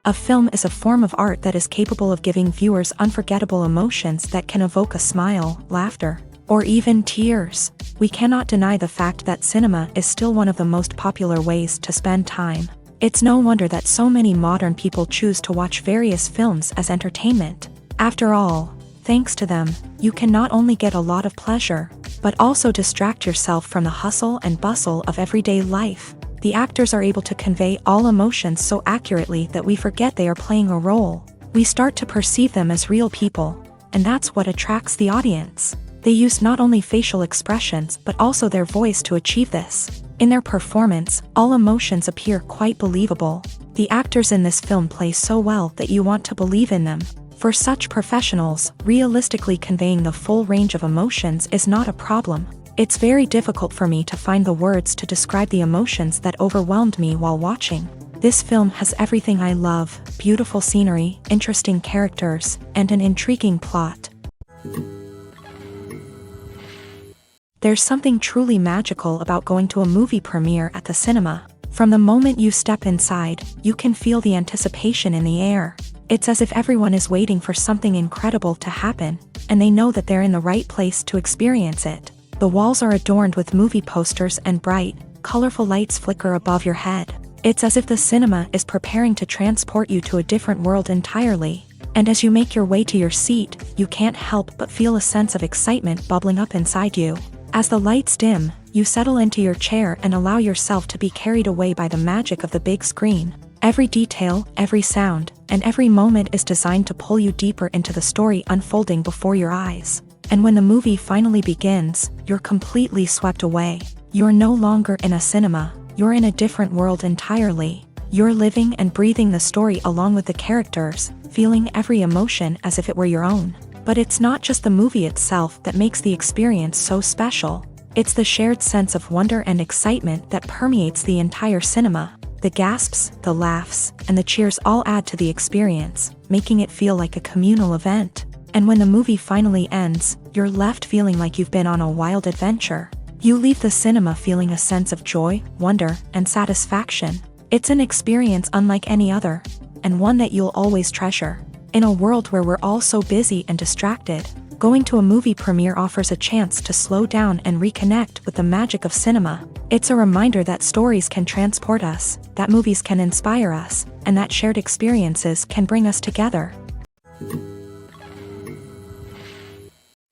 A film is a form of art that is capable of giving viewers unforgettable emotions that can evoke a smile, laughter, or even tears. We cannot deny the fact that cinema is still one of the most popular ways to spend time. It's no wonder that so many modern people choose to watch various films as entertainment. After all, thanks to them, you can not only get a lot of pleasure, but also distract yourself from the hustle and bustle of everyday life. The actors are able to convey all emotions so accurately that we forget they are playing a role. We start to perceive them as real people, and that's what attracts the audience. They use not only facial expressions but also their voice to achieve this. In their performance, all emotions appear quite believable. The actors in this film play so well that you want to believe in them. For such professionals, realistically conveying the full range of emotions is not a problem. It's very difficult for me to find the words to describe the emotions that overwhelmed me while watching. This film has everything I love: beautiful scenery, interesting characters, and an intriguing plot. There's something truly magical about going to a movie premiere at the cinema. From the moment you step inside, you can feel the anticipation in the air. It's as if everyone is waiting for something incredible to happen, and they know that they're in the right place to experience it. The walls are adorned with movie posters and bright, colorful lights flicker above your head. It's as if the cinema is preparing to transport you to a different world entirely. And as you make your way to your seat, you can't help but feel a sense of excitement bubbling up inside you. As the lights dim, you settle into your chair and allow yourself to be carried away by the magic of the big screen. Every detail, every sound, and every moment is designed to pull you deeper into the story unfolding before your eyes. And when the movie finally begins, you're completely swept away. You're no longer in a cinema, you're in a different world entirely. You're living and breathing the story along with the characters, feeling every emotion as if it were your own. But it's not just the movie itself that makes the experience so special. It's the shared sense of wonder and excitement that permeates the entire cinema. The gasps, the laughs, and the cheers all add to the experience, making it feel like a communal event. And when the movie finally ends, you're left feeling like you've been on a wild adventure. You leave the cinema feeling a sense of joy, wonder, and satisfaction. It's an experience unlike any other, and one that you'll always treasure. In a world where we're all so busy and distracted, going to a movie premiere offers a chance to slow down and reconnect with the magic of cinema. It's a reminder that stories can transport us, that movies can inspire us, and that shared experiences can bring us together.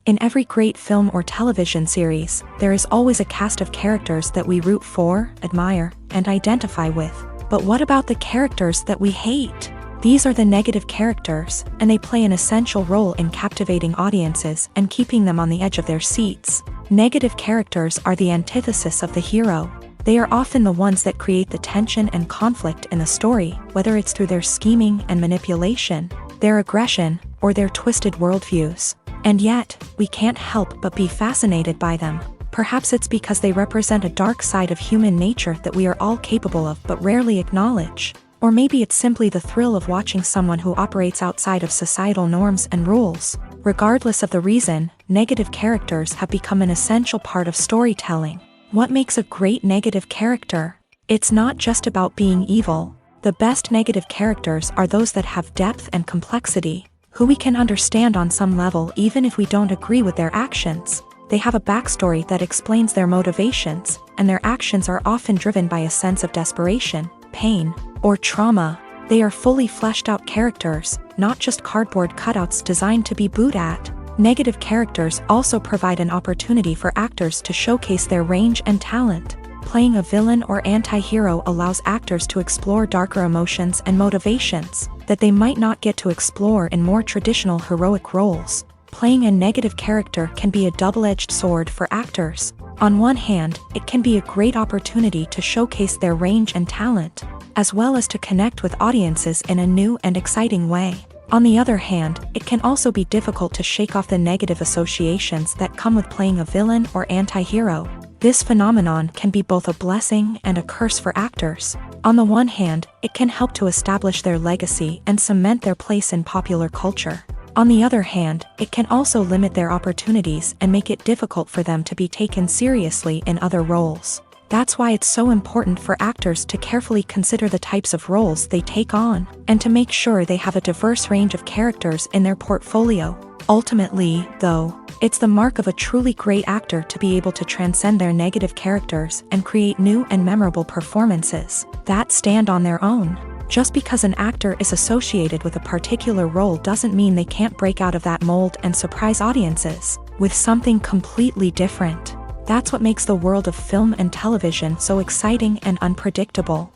In every great film or television series, there is always a cast of characters that we root for, admire, and identify with. But what about the characters that we hate? These are the negative characters, and they play an essential role in captivating audiences and keeping them on the edge of their seats. Negative characters are the antithesis of the hero. They are often the ones that create the tension and conflict in the story, whether it's through their scheming and manipulation, their aggression, or their twisted worldviews. And yet, we can't help but be fascinated by them. Perhaps it's because they represent a dark side of human nature that we are all capable of but rarely acknowledge. Or maybe it's simply the thrill of watching someone who operates outside of societal norms and rules. Regardless of the reason, negative characters have become an essential part of storytelling. What makes a great negative character? It's not just about being evil. The best negative characters are those that have depth and complexity, who we can understand on some level even if we don't agree with their actions. They have a backstory that explains their motivations, and their actions are often driven by a sense of desperation, pain, or trauma. They are fully fleshed out characters, not just cardboard cutouts designed to be booed at. Negative characters also provide an opportunity for actors to showcase their range and talent. Playing a villain or anti-hero allows actors to explore darker emotions and motivations that they might not get to explore in more traditional heroic roles. Playing a negative character can be a double-edged sword for actors. On one hand, it can be a great opportunity to showcase their range and talent, as well as to connect with audiences in a new and exciting way. On the other hand, it can also be difficult to shake off the negative associations that come with playing a villain or anti-hero. This phenomenon can be both a blessing and a curse for actors. On the one hand, it can help to establish their legacy and cement their place in popular culture. On the other hand, it can also limit their opportunities and make it difficult for them to be taken seriously in other roles. That's why it's so important for actors to carefully consider the types of roles they take on, and to make sure they have a diverse range of characters in their portfolio. Ultimately, though, it's the mark of a truly great actor to be able to transcend their negative characters and create new and memorable performances that stand on their own. Just because an actor is associated with a particular role doesn't mean they can't break out of that mold and surprise audiences with something completely different. That's what makes the world of film and television so exciting and unpredictable.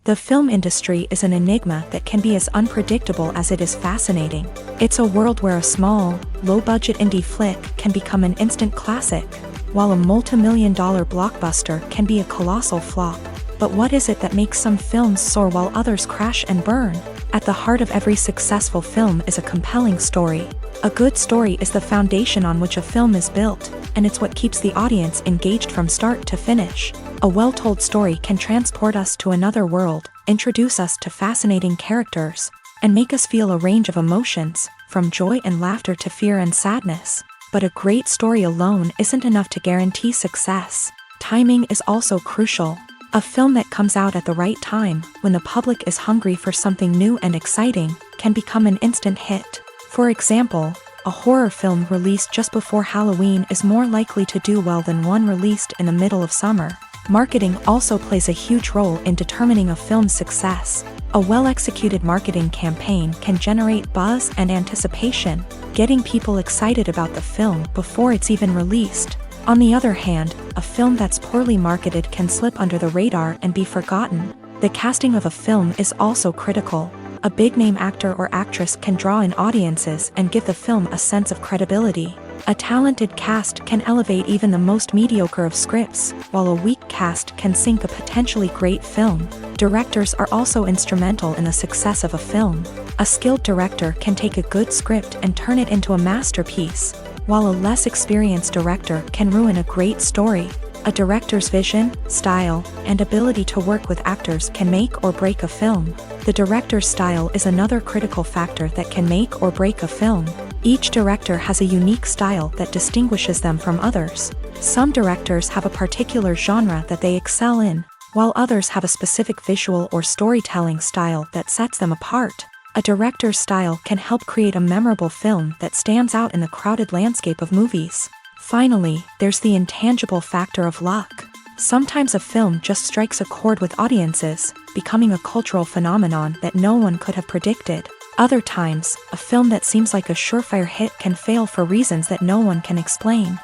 The film industry is an enigma that can be as unpredictable as it is fascinating. It's a world where a small, low-budget indie flick can become an instant classic, while a multi-million-dollar blockbuster can be a colossal flop. But what is it that makes some films soar while others crash and burn? At the heart of every successful film is a compelling story. A good story is the foundation on which a film is built, and it's what keeps the audience engaged from start to finish. A well-told story can transport us to another world, introduce us to fascinating characters, and make us feel a range of emotions, from joy and laughter to fear and sadness. But a great story alone isn't enough to guarantee success. Timing is also crucial. A film that comes out at the right time, when the public is hungry for something new and exciting, can become an instant hit. For example, a horror film released just before Halloween is more likely to do well than one released in the middle of summer. Marketing also plays a huge role in determining a film's success. A well-executed marketing campaign can generate buzz and anticipation, getting people excited about the film before it's even released. On the other hand, a film that's poorly marketed can slip under the radar and be forgotten. The casting of a film is also critical. A big-name actor or actress can draw in audiences and give the film a sense of credibility. A talented cast can elevate even the most mediocre of scripts, while a weak cast can sink a potentially great film. Directors are also instrumental in the success of a film. A skilled director can take a good script and turn it into a masterpiece, while a less experienced director can ruin a great story. A director's vision, style, and ability to work with actors can make or break a film. The director's style is another critical factor that can make or break a film. Each director has a unique style that distinguishes them from others. Some directors have a particular genre that they excel in, while others have a specific visual or storytelling style that sets them apart. A director's style can help create a memorable film that stands out in the crowded landscape of movies. Finally, there's the intangible factor of luck. Sometimes a film just strikes a chord with audiences, becoming a cultural phenomenon that no one could have predicted. Other times, a film that seems like a surefire hit can fail for reasons that no one can explain.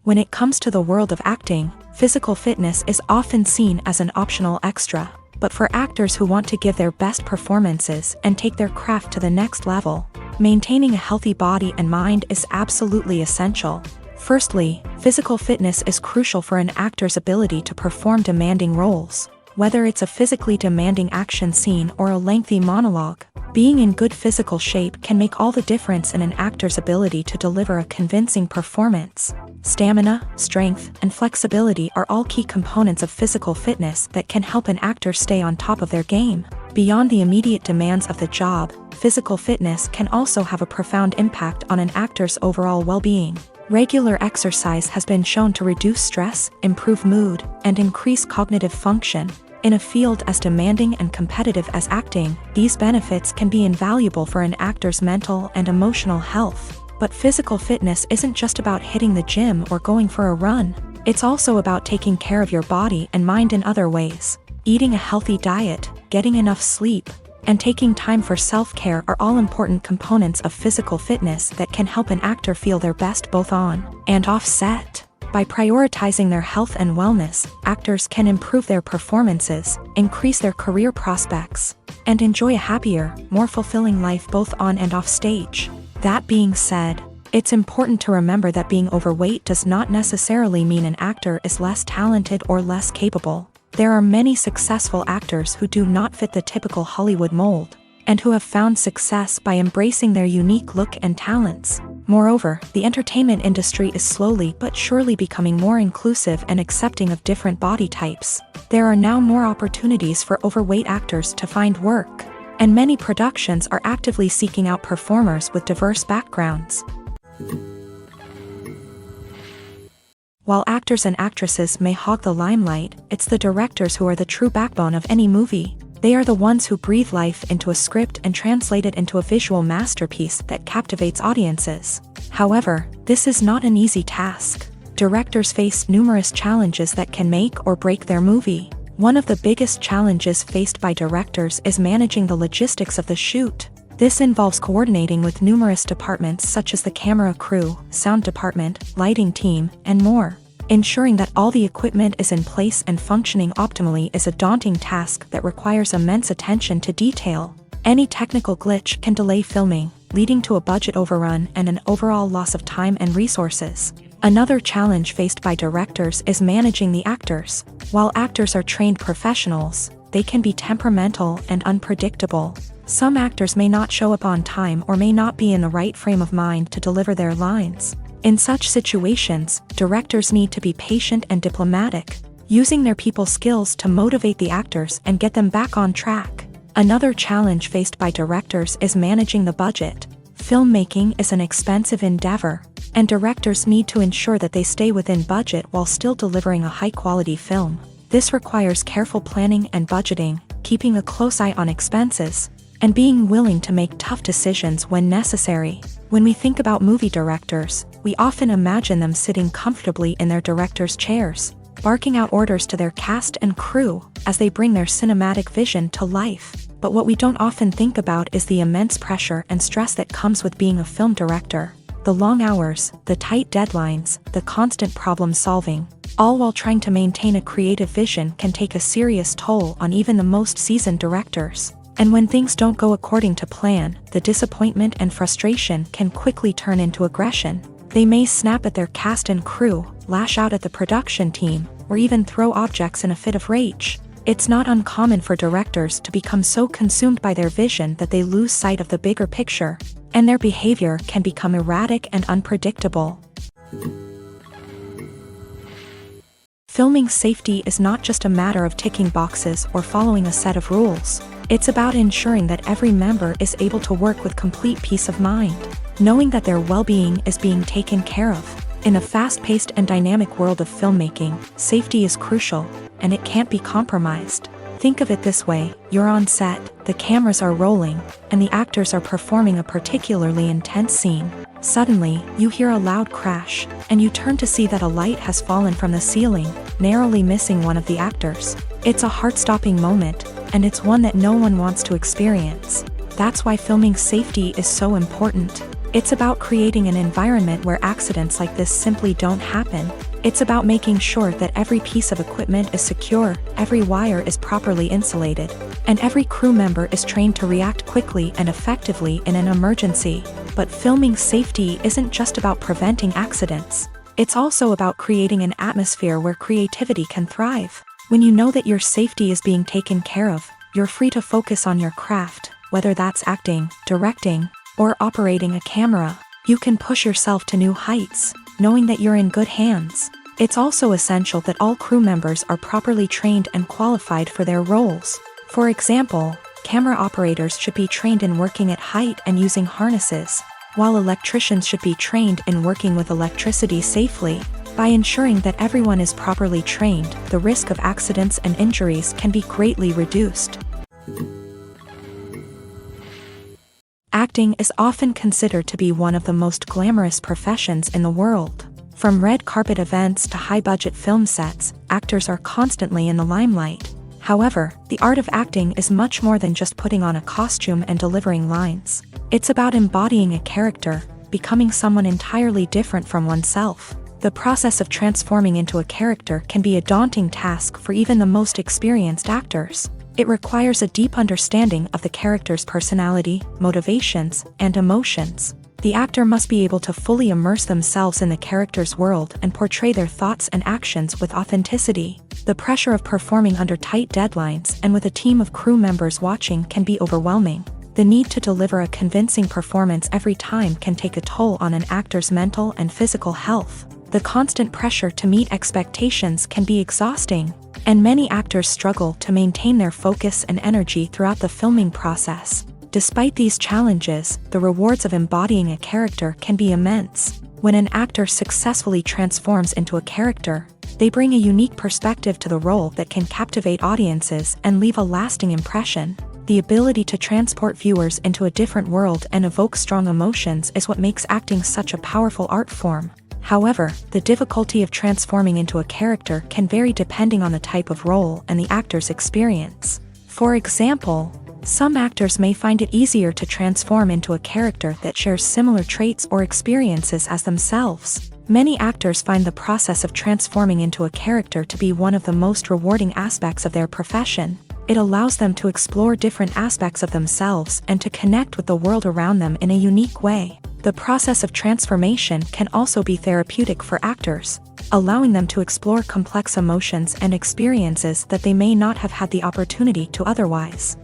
When it comes to the world of acting, physical fitness is often seen as an optional extra. But for actors who want to give their best performances and take their craft to the next level, maintaining a healthy body and mind is absolutely essential. Firstly, physical fitness is crucial for an actor's ability to perform demanding roles. Whether it's a physically demanding action scene or a lengthy monologue, being in good physical shape can make all the difference in an actor's ability to deliver a convincing performance. Stamina, strength, and flexibility are all key components of physical fitness that can help an actor stay on top of their game. Beyond the immediate demands of the job, physical fitness can also have a profound impact on an actor's overall well-being. Regular exercise has been shown to reduce stress, improve mood, and increase cognitive function. In a field as demanding and competitive as acting, these benefits can be invaluable for an actor's mental and emotional health. But physical fitness isn't just about hitting the gym or going for a run. It's also about taking care of your body and mind in other ways. Eating a healthy diet, getting enough sleep, and taking time for self-care are all important components of physical fitness that can help an actor feel their best both on and off set. By prioritizing their health and wellness, actors can improve their performances, increase their career prospects, and enjoy a happier, more fulfilling life both on and off stage. That being said, it's important to remember that being overweight does not necessarily mean an actor is less talented or less capable. There are many successful actors who do not fit the typical Hollywood mold, and who have found success by embracing their unique look and talents. Moreover, the entertainment industry is slowly but surely becoming more inclusive and accepting of different body types. There are now more opportunities for overweight actors to find work, and many productions are actively seeking out performers with diverse backgrounds. While actors and actresses may hog the limelight, it's the directors who are the true backbone of any movie. They are the ones who breathe life into a script and translate it into a visual masterpiece that captivates audiences. However, this is not an easy task. Directors face numerous challenges that can make or break their movie. One of the biggest challenges faced by directors is managing the logistics of the shoot. This involves coordinating with numerous departments such as the camera crew, sound department, lighting team, and more. Ensuring that all the equipment is in place and functioning optimally is a daunting task that requires immense attention to detail. Any technical glitch can delay filming, leading to a budget overrun and an overall loss of time and resources. Another challenge faced by directors is managing the actors. While actors are trained professionals, they can be temperamental and unpredictable. Some actors may not show up on time or may not be in the right frame of mind to deliver their lines. In such situations, directors need to be patient and diplomatic, using their people skills to motivate the actors and get them back on track. Another challenge faced by directors is managing the budget. Filmmaking is an expensive endeavor, and directors need to ensure that they stay within budget while still delivering a high-quality film. This requires careful planning and budgeting, keeping a close eye on expenses, and being willing to make tough decisions when necessary. When we think about movie directors, we often imagine them sitting comfortably in their director's chairs, barking out orders to their cast and crew as they bring their cinematic vision to life. But what we don't often think about is the immense pressure and stress that comes with being a film director. The long hours, the tight deadlines, the constant problem solving, all while trying to maintain a creative vision can take a serious toll on even the most seasoned directors. And when things don't go according to plan, the disappointment and frustration can quickly turn into aggression. They may snap at their cast and crew, lash out at the production team, or even throw objects in a fit of rage. It's not uncommon for directors to become so consumed by their vision that they lose sight of the bigger picture, and their behavior can become erratic and unpredictable. Filming safety is not just a matter of ticking boxes or following a set of rules. It's about ensuring that every member is able to work with complete peace of mind, knowing that their well-being is being taken care of. In a fast-paced and dynamic world of filmmaking, safety is crucial, and it can't be compromised. Think of it this way: you're on set, the cameras are rolling, and the actors are performing a particularly intense scene. Suddenly, you hear a loud crash, and you turn to see that a light has fallen from the ceiling, narrowly missing one of the actors. It's a heart-stopping moment, and it's one that no one wants to experience. That's why filming safety is so important. It's about creating an environment where accidents like this simply don't happen. It's about making sure that every piece of equipment is secure, every wire is properly insulated, and every crew member is trained to react quickly and effectively in an emergency. But filming safety isn't just about preventing accidents. It's also about creating an atmosphere where creativity can thrive. When you know that your safety is being taken care of, you're free to focus on your craft, whether that's acting, directing, or operating a camera. You can push yourself to new heights, knowing that you're in good hands. It's also essential that all crew members are properly trained and qualified for their roles. For example, camera operators should be trained in working at height and using harnesses, while electricians should be trained in working with electricity safely. By ensuring that everyone is properly trained, the risk of accidents and injuries can be greatly reduced. Acting is often considered to be one of the most glamorous professions in the world. From red carpet events to high-budget film sets, actors are constantly in the limelight. However, the art of acting is much more than just putting on a costume and delivering lines. It's about embodying a character, becoming someone entirely different from oneself. The process of transforming into a character can be a daunting task for even the most experienced actors. It requires a deep understanding of the character's personality, motivations, and emotions. The actor must be able to fully immerse themselves in the character's world and portray their thoughts and actions with authenticity. The pressure of performing under tight deadlines and with a team of crew members watching can be overwhelming. The need to deliver a convincing performance every time can take a toll on an actor's mental and physical health. The constant pressure to meet expectations can be exhausting, and many actors struggle to maintain their focus and energy throughout the filming process. Despite these challenges, the rewards of embodying a character can be immense. When an actor successfully transforms into a character, they bring a unique perspective to the role that can captivate audiences and leave a lasting impression. The ability to transport viewers into a different world and evoke strong emotions is what makes acting such a powerful art form. However, the difficulty of transforming into a character can vary depending on the type of role and the actor's experience. For example, some actors may find it easier to transform into a character that shares similar traits or experiences as themselves. Many actors find the process of transforming into a character to be one of the most rewarding aspects of their profession. It allows them to explore different aspects of themselves and to connect with the world around them in a unique way. The process of transformation can also be therapeutic for actors, allowing them to explore complex emotions and experiences that they may not have had the opportunity to otherwise.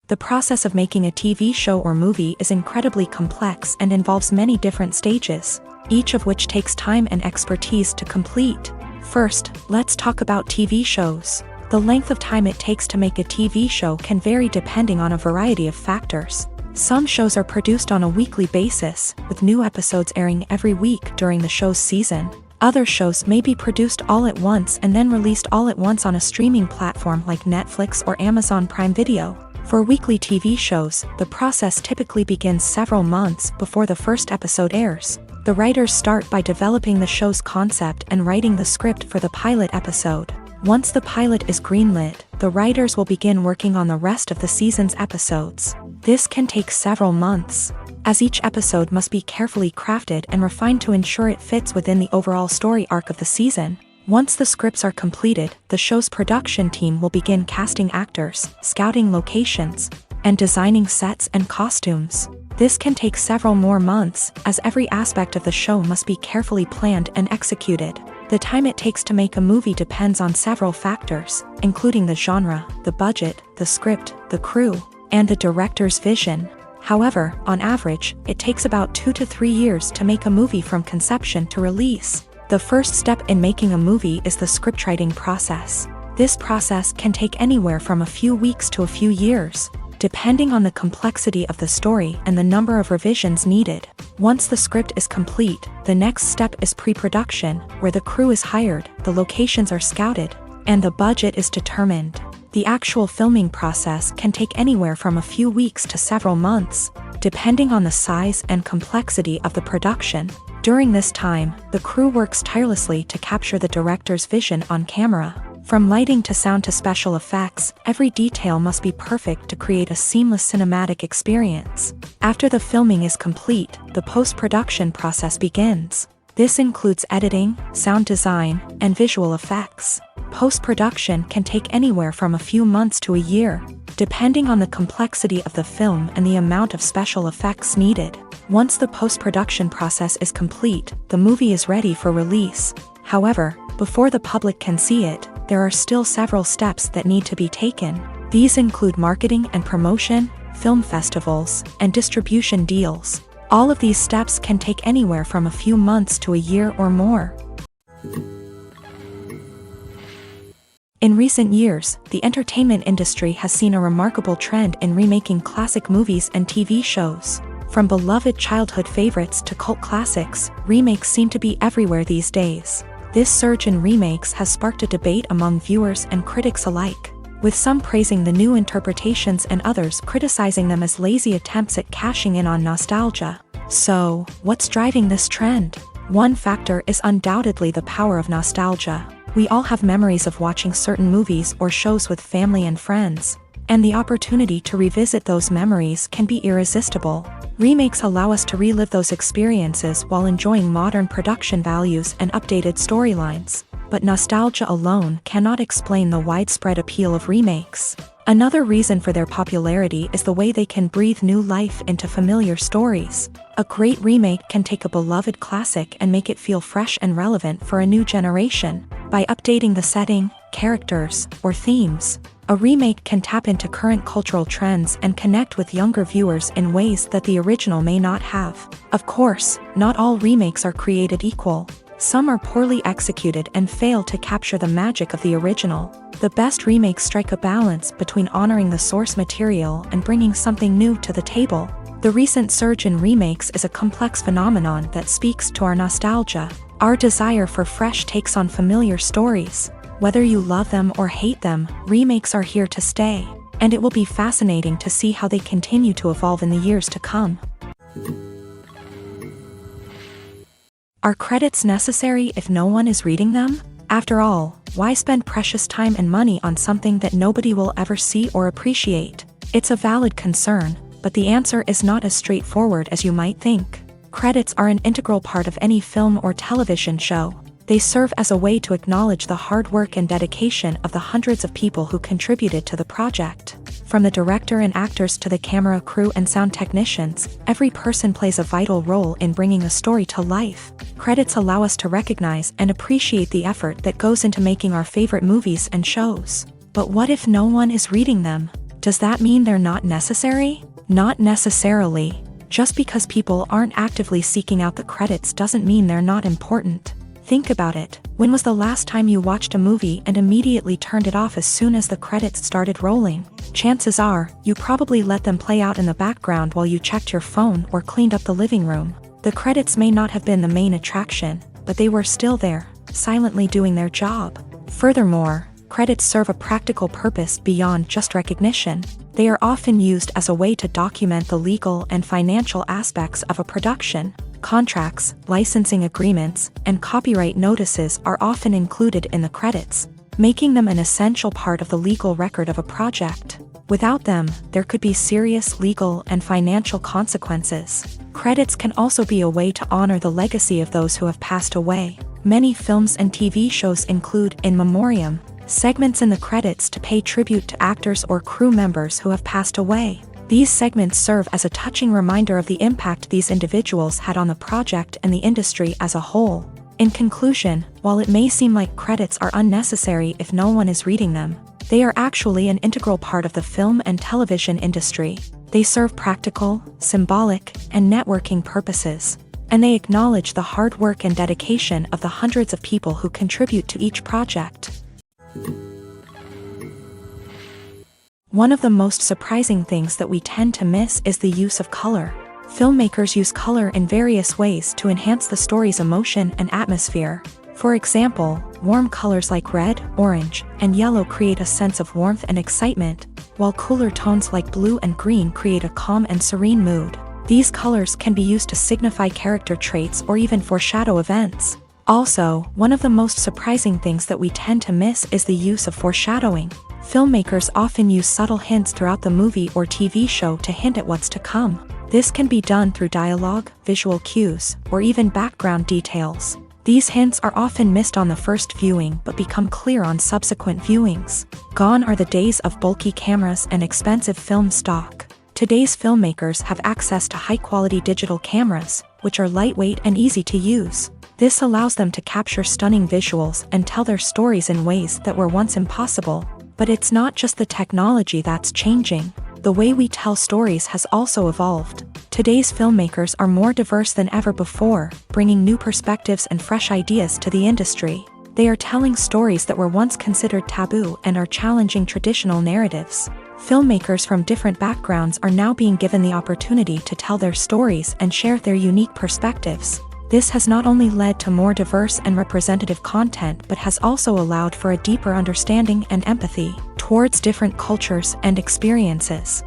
The process of making a TV show or movie is incredibly complex and involves many different stages, each of which takes time and expertise to complete. First, let's talk about TV shows. The length of time it takes to make a TV show can vary depending on a variety of factors. Some shows are produced on a weekly basis, with new episodes airing every week during the show's season. Other shows may be produced all at once and then released all at once on a streaming platform like Netflix or Amazon Prime Video. For weekly TV shows, the process typically begins several months before the first episode airs. The writers start by developing the show's concept and writing the script for the pilot episode. Once the pilot is greenlit, the writers will begin working on the rest of the season's episodes. This can take several months, as each episode must be carefully crafted and refined to ensure it fits within the overall story arc of the season. Once the scripts are completed, the show's production team will begin casting actors, scouting locations, and designing sets and costumes. This can take several more months, as every aspect of the show must be carefully planned and executed. The time it takes to make a movie depends on several factors, including the genre, the budget, the script, the crew, and the director's vision. However, on average, it takes about 2 to 3 years to make a movie from conception to release. The first step in making a movie is the scriptwriting process. This process can take anywhere from a few weeks to a few years, depending on the complexity of the story and the number of revisions needed. Once the script is complete, the next step is pre-production, where the crew is hired, the locations are scouted, and the budget is determined. The actual filming process can take anywhere from a few weeks to several months, depending on the size and complexity of the production. During this time, the crew works tirelessly to capture the director's vision on camera. From lighting to sound to special effects, every detail must be perfect to create a seamless cinematic experience. After the filming is complete, the post-production process begins. This includes editing, sound design, and visual effects. Post-production can take anywhere from a few months to a year, depending on the complexity of the film and the amount of special effects needed. Once the post-production process is complete, the movie is ready for release. However, before the public can see it, there are still several steps that need to be taken. These include marketing and promotion, film festivals, and distribution deals. All of these steps can take anywhere from a few months to a year or more. In recent years, the entertainment industry has seen a remarkable trend in remaking classic movies and TV shows. From beloved childhood favorites to cult classics, remakes seem to be everywhere these days. This surge in remakes has sparked a debate among viewers and critics alike, with some praising the new interpretations and others criticizing them as lazy attempts at cashing in on nostalgia. So, what's driving this trend? One factor is undoubtedly the power of nostalgia. We all have memories of watching certain movies or shows with family and friends, and the opportunity to revisit those memories can be irresistible. Remakes allow us to relive those experiences while enjoying modern production values and updated storylines. But nostalgia alone cannot explain the widespread appeal of remakes. Another reason for their popularity is the way they can breathe new life into familiar stories. A great remake can take a beloved classic and make it feel fresh and relevant for a new generation. By updating the setting, characters, or themes, a remake can tap into current cultural trends and connect with younger viewers in ways that the original may not have. Of course, not all remakes are created equal. Some are poorly executed and fail to capture the magic of the original. The best remakes strike a balance between honoring the source material and bringing something new to the table. The recent surge in remakes is a complex phenomenon that speaks to our nostalgia, our desire for fresh takes on familiar stories. Whether you love them or hate them, remakes are here to stay, and it will be fascinating to see how they continue to evolve in the years to come. Are credits necessary if no one is reading them? After all, why spend precious time and money on something that nobody will ever see or appreciate? It's a valid concern, but the answer is not as straightforward as you might think. Credits are an integral part of any film or television show. They serve as a way to acknowledge the hard work and dedication of the hundreds of people who contributed to the project. From the director and actors to the camera crew and sound technicians, every person plays a vital role in bringing a story to life. Credits allow us to recognize and appreciate the effort that goes into making our favorite movies and shows. But what if no one is reading them? Does that mean they're not necessary? Not necessarily. Just because people aren't actively seeking out the credits doesn't mean they're not important. Think about it. When was the last time you watched a movie and immediately turned it off as soon as the credits started rolling? Chances are, you probably let them play out in the background while you checked your phone or cleaned up the living room. The credits may not have been the main attraction, but they were still there, silently doing their job. Furthermore, credits serve a practical purpose beyond just recognition. They are often used as a way to document the legal and financial aspects of a production. Contracts, licensing agreements, and copyright notices are often included in the credits, making them an essential part of the legal record of a project. Without them, there could be serious legal and financial consequences. Credits can also be a way to honor the legacy of those who have passed away. Many films and TV shows include in memoriam segments in the credits to pay tribute to actors or crew members who have passed away. These segments serve as a touching reminder of the impact these individuals had on the project and the industry as a whole. In conclusion, while it may seem like credits are unnecessary if no one is reading them, they are actually an integral part of the film and television industry. They serve practical, symbolic, and networking purposes, and they acknowledge the hard work and dedication of the hundreds of people who contribute to each project. One of the most surprising things that we tend to miss is the use of color. Filmmakers use color in various ways to enhance the story's emotion and atmosphere. For example, warm colors like red, orange, and yellow create a sense of warmth and excitement, while cooler tones like blue and green create a calm and serene mood. These colors can be used to signify character traits or even foreshadow events. Also, one of the most surprising things that we tend to miss is the use of foreshadowing. Filmmakers often use subtle hints throughout the movie or TV show to hint at what's to come. This can be done through dialogue, visual cues, or even background details. These hints are often missed on the first viewing but become clear on subsequent viewings. Gone are the days of bulky cameras and expensive film stock. Today's filmmakers have access to high-quality digital cameras, which are lightweight and easy to use. This allows them to capture stunning visuals and tell their stories in ways that were once impossible. But it's not just the technology that's changing. The way we tell stories has also evolved. Today's filmmakers are more diverse than ever before, bringing new perspectives and fresh ideas to the industry. They are telling stories that were once considered taboo and are challenging traditional narratives. Filmmakers from different backgrounds are now being given the opportunity to tell their stories and share their unique perspectives. This has not only led to more diverse and representative content but has also allowed for a deeper understanding and empathy towards different cultures and experiences.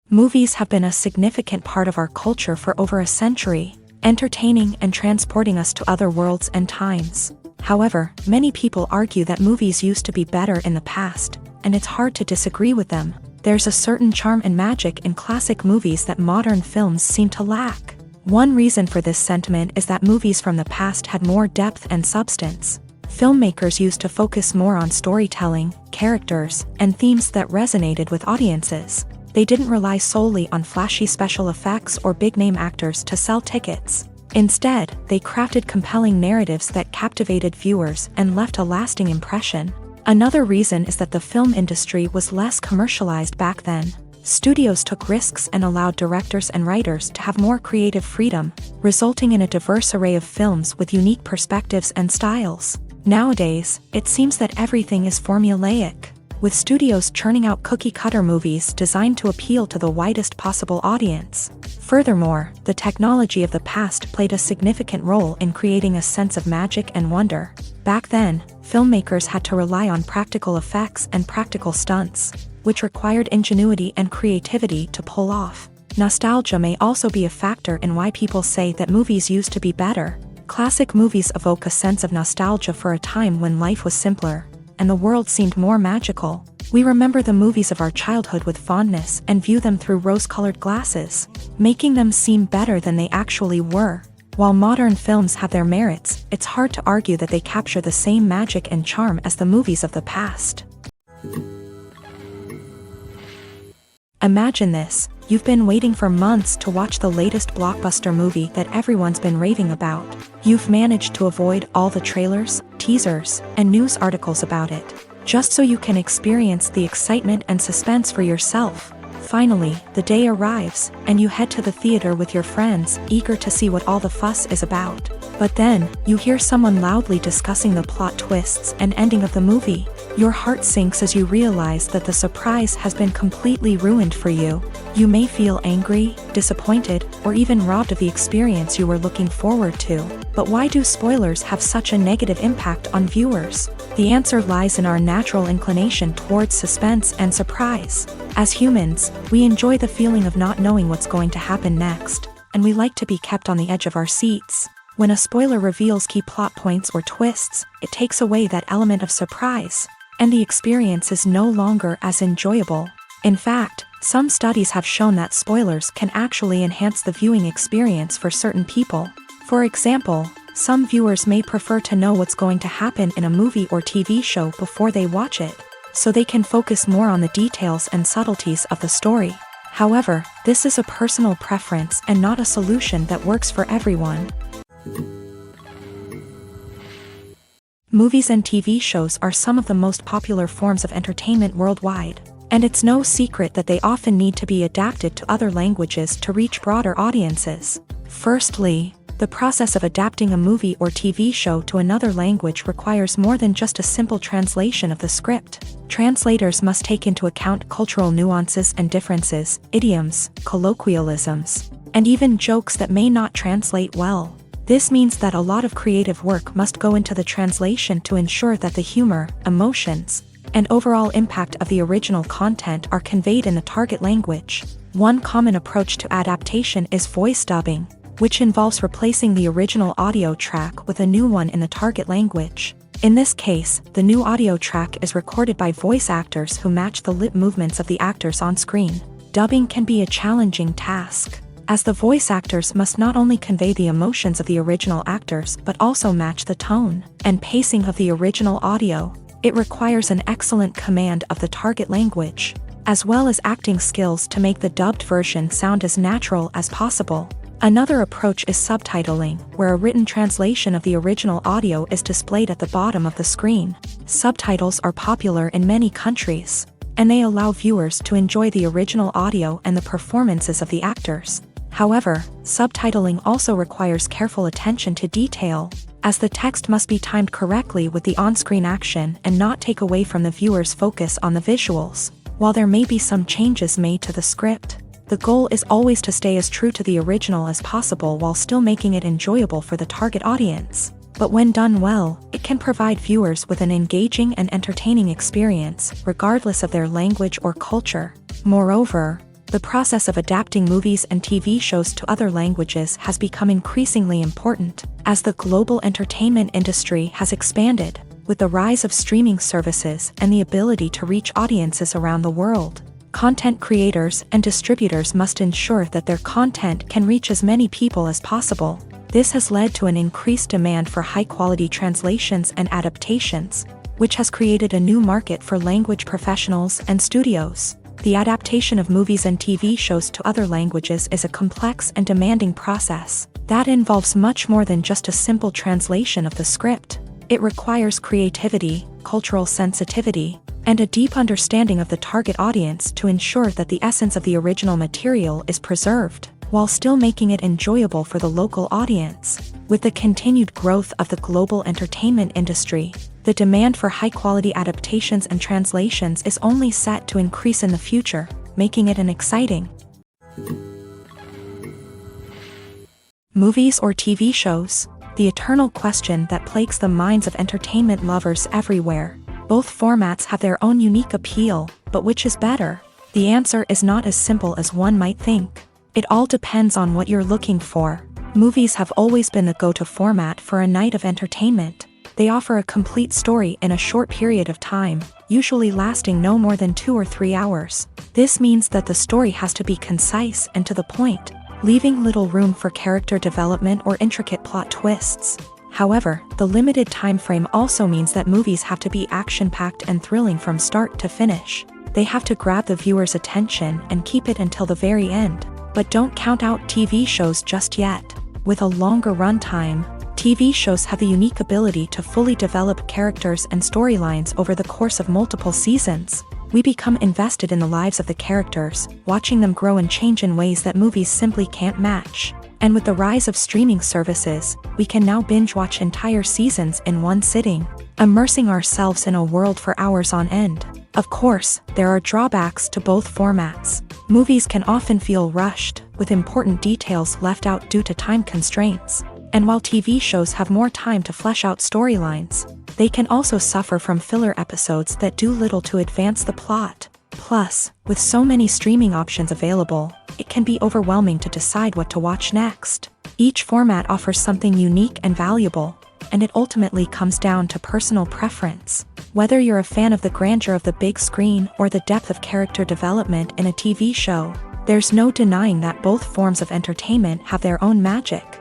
Movies have been a significant part of our culture for over a century, entertaining and transporting us to other worlds and times. However, many people argue that movies used to be better in the past, and it's hard to disagree with them. There's a certain charm and magic in classic movies that modern films seem to lack. One reason for this sentiment is that movies from the past had more depth and substance. Filmmakers used to focus more on storytelling, characters, and themes that resonated with audiences. They didn't rely solely on flashy special effects or big-name actors to sell tickets. Instead, they crafted compelling narratives that captivated viewers and left a lasting impression. Another reason is that the film industry was less commercialized back then. Studios took risks and allowed directors and writers to have more creative freedom, resulting in a diverse array of films with unique perspectives and styles. Nowadays, it seems that everything is formulaic, with studios churning out cookie-cutter movies designed to appeal to the widest possible audience. Furthermore, the technology of the past played a significant role in creating a sense of magic and wonder. Back then, filmmakers had to rely on practical effects and practical stunts, which required ingenuity and creativity to pull off. Nostalgia may also be a factor in why people say that movies used to be better. Classic movies evoke a sense of nostalgia for a time when life was simpler, and the world seemed more magical. We remember the movies of our childhood with fondness and view them through rose-colored glasses, making them seem better than they actually were. While modern films have their merits, it's hard to argue that they capture the same magic and charm as the movies of the past. Imagine this: you've been waiting for months to watch the latest blockbuster movie that everyone's been raving about. You've managed to avoid all the trailers, teasers, and news articles about it, just so you can experience the excitement and suspense for yourself. Finally, the day arrives, and you head to the theater with your friends, eager to see what all the fuss is about. But then, you hear someone loudly discussing the plot twists and ending of the movie. Your heart sinks as you realize that the surprise has been completely ruined for you. You may feel angry, disappointed, or even robbed of the experience you were looking forward to. But why do spoilers have such a negative impact on viewers? The answer lies in our natural inclination towards suspense and surprise. As humans, we enjoy the feeling of not knowing what's going to happen next, and we like to be kept on the edge of our seats. When a spoiler reveals key plot points or twists, it takes away that element of surprise, and the experience is no longer as enjoyable. In fact, some studies have shown that spoilers can actually enhance the viewing experience for certain people. For example, some viewers may prefer to know what's going to happen in a movie or TV show before they watch it, so they can focus more on the details and subtleties of the story. However, this is a personal preference and not a solution that works for everyone. Movies and TV shows are some of the most popular forms of entertainment worldwide, and it's no secret that they often need to be adapted to other languages to reach broader audiences. Firstly, the process of adapting a movie or TV show to another language requires more than just a simple translation of the script. Translators must take into account cultural nuances and differences, idioms, colloquialisms, and even jokes that may not translate well. This means that a lot of creative work must go into the translation to ensure that the humor, emotions, and overall impact of the original content are conveyed in the target language. One common approach to adaptation is voice dubbing, which involves replacing the original audio track with a new one in the target language. In this case, the new audio track is recorded by voice actors who match the lip movements of the actors on screen. Dubbing can be a challenging task, as the voice actors must not only convey the emotions of the original actors but also match the tone and pacing of the original audio. It requires an excellent command of the target language, as well as acting skills to make the dubbed version sound as natural as possible. Another approach is subtitling, where a written translation of the original audio is displayed at the bottom of the screen. Subtitles are popular in many countries, and they allow viewers to enjoy the original audio and the performances of the actors. However, subtitling also requires careful attention to detail, as the text must be timed correctly with the on-screen action and not take away from the viewer's focus on the visuals. While there may be some changes made to the script, the goal is always to stay as true to the original as possible while still making it enjoyable for the target audience. But when done well, it can provide viewers with an engaging and entertaining experience, regardless of their language or culture. Moreover, the process of adapting movies and TV shows to other languages has become increasingly important, as the global entertainment industry has expanded, with the rise of streaming services and the ability to reach audiences around the world. Content creators and distributors must ensure that their content can reach as many people as possible. This has led to an increased demand for high-quality translations and adaptations, which has created a new market for language professionals and studios. The adaptation of movies and TV shows to other languages is a complex and demanding process that involves much more than just a simple translation of the script. It requires creativity, cultural sensitivity, and a deep understanding of the target audience to ensure that the essence of the original material is preserved, while still making it enjoyable for the local audience. With the continued growth of the global entertainment industry, the demand for high-quality adaptations and translations is only set to increase in the future, making it an exciting movies or TV shows. The eternal question that plagues the minds of entertainment lovers everywhere. Both formats have their own unique appeal, but which is better? The answer is not as simple as one might think. It all depends on what you're looking for. Movies have always been the go-to format for a night of entertainment. They offer a complete story in a short period of time, usually lasting no more than 2 or 3 hours. This means that the story has to be concise and to the point, leaving little room for character development or intricate plot twists. However, the limited time frame also means that movies have to be action-packed and thrilling from start to finish. They have to grab the viewer's attention and keep it until the very end. But don't count out TV shows just yet. With a longer runtime, TV shows have the unique ability to fully develop characters and storylines over the course of multiple seasons. We become invested in the lives of the characters, watching them grow and change in ways that movies simply can't match. And with the rise of streaming services, we can now binge-watch entire seasons in one sitting, immersing ourselves in a world for hours on end. Of course, there are drawbacks to both formats. Movies can often feel rushed, with important details left out due to time constraints. And while TV shows have more time to flesh out storylines, they can also suffer from filler episodes that do little to advance the plot. Plus, with so many streaming options available, it can be overwhelming to decide what to watch next. Each format offers something unique and valuable, and it ultimately comes down to personal preference. Whether you're a fan of the grandeur of the big screen or the depth of character development in a TV show, there's no denying that both forms of entertainment have their own magic.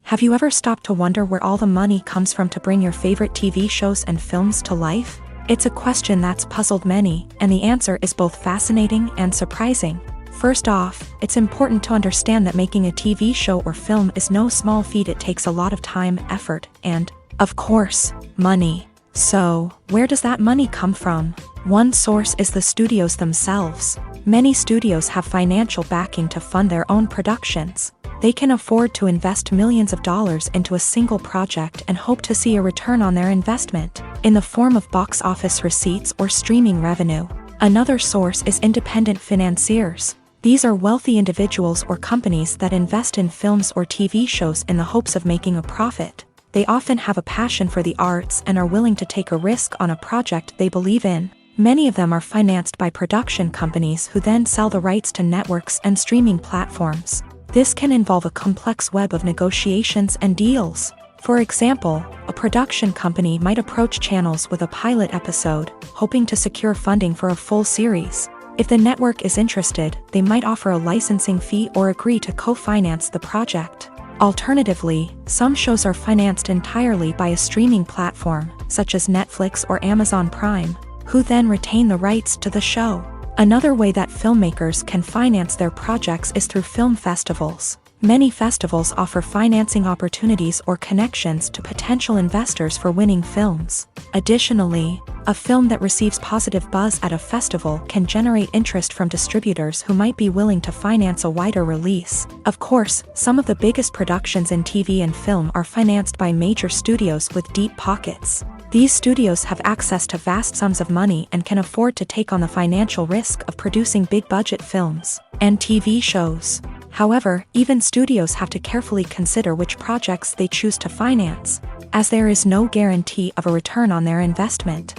Have you ever stopped to wonder where all the money comes from to bring your favorite TV shows and films to life? It's a question that's puzzled many, and the answer is both fascinating and surprising. First off, it's important to understand that making a TV show or film is no small feat. It takes a lot of time, effort, and, of course, money. So, where does that money come from? One source is the studios themselves. Many studios have financial backing to fund their own productions. They can afford to invest millions of dollars into a single project and hope to see a return on their investment, in the form of box office receipts or streaming revenue. Another source is independent financiers. These are wealthy individuals or companies that invest in films or TV shows in the hopes of making a profit. They often have a passion for the arts and are willing to take a risk on a project they believe in. Many of them are financed by production companies who then sell the rights to networks and streaming platforms. This can involve a complex web of negotiations and deals. For example, a production company might approach channels with a pilot episode, hoping to secure funding for a full series. If the network is interested, they might offer a licensing fee or agree to co-finance the project. Alternatively, some shows are financed entirely by a streaming platform, such as Netflix or Amazon Prime, who then retain the rights to the show. Another way that filmmakers can finance their projects is through film festivals. Many festivals offer financing opportunities or connections to potential investors for winning films. Additionally, a film that receives positive buzz at a festival can generate interest from distributors who might be willing to finance a wider release. Of course, some of the biggest productions in TV and film are financed by major studios with deep pockets. These studios have access to vast sums of money and can afford to take on the financial risk of producing big-budget films and TV shows. However, even studios have to carefully consider which projects they choose to finance, as there is no guarantee of a return on their investment.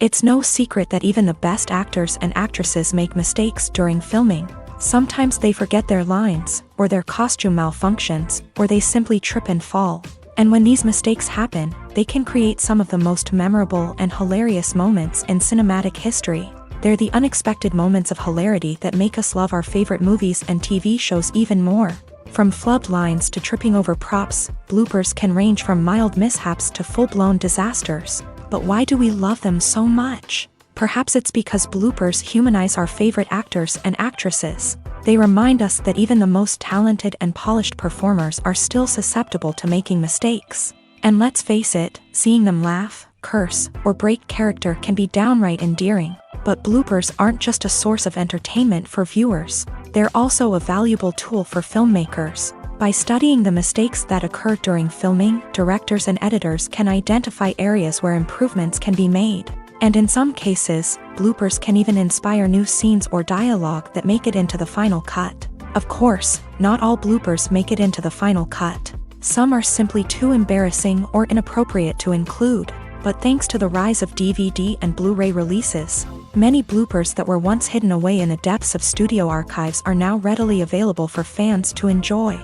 It's no secret that even the best actors and actresses make mistakes during filming. Sometimes they forget their lines, or their costume malfunctions, or they simply trip and fall. And when these mistakes happen, they can create some of the most memorable and hilarious moments in cinematic history. They're the unexpected moments of hilarity that make us love our favorite movies and TV shows even more. From flubbed lines to tripping over props, bloopers can range from mild mishaps to full-blown disasters. But why do we love them so much? Perhaps it's because bloopers humanize our favorite actors and actresses. They remind us that even the most talented and polished performers are still susceptible to making mistakes. And let's face it, seeing them laugh, curse, or break character can be downright endearing. But bloopers aren't just a source of entertainment for viewers. They're also a valuable tool for filmmakers. By studying the mistakes that occur during filming, directors and editors can identify areas where improvements can be made. And in some cases, bloopers can even inspire new scenes or dialogue that make it into the final cut. Of course, not all bloopers make it into the final cut. Some are simply too embarrassing or inappropriate to include. But thanks to the rise of DVD and Blu-ray releases, many bloopers that were once hidden away in the depths of studio archives are now readily available for fans to enjoy.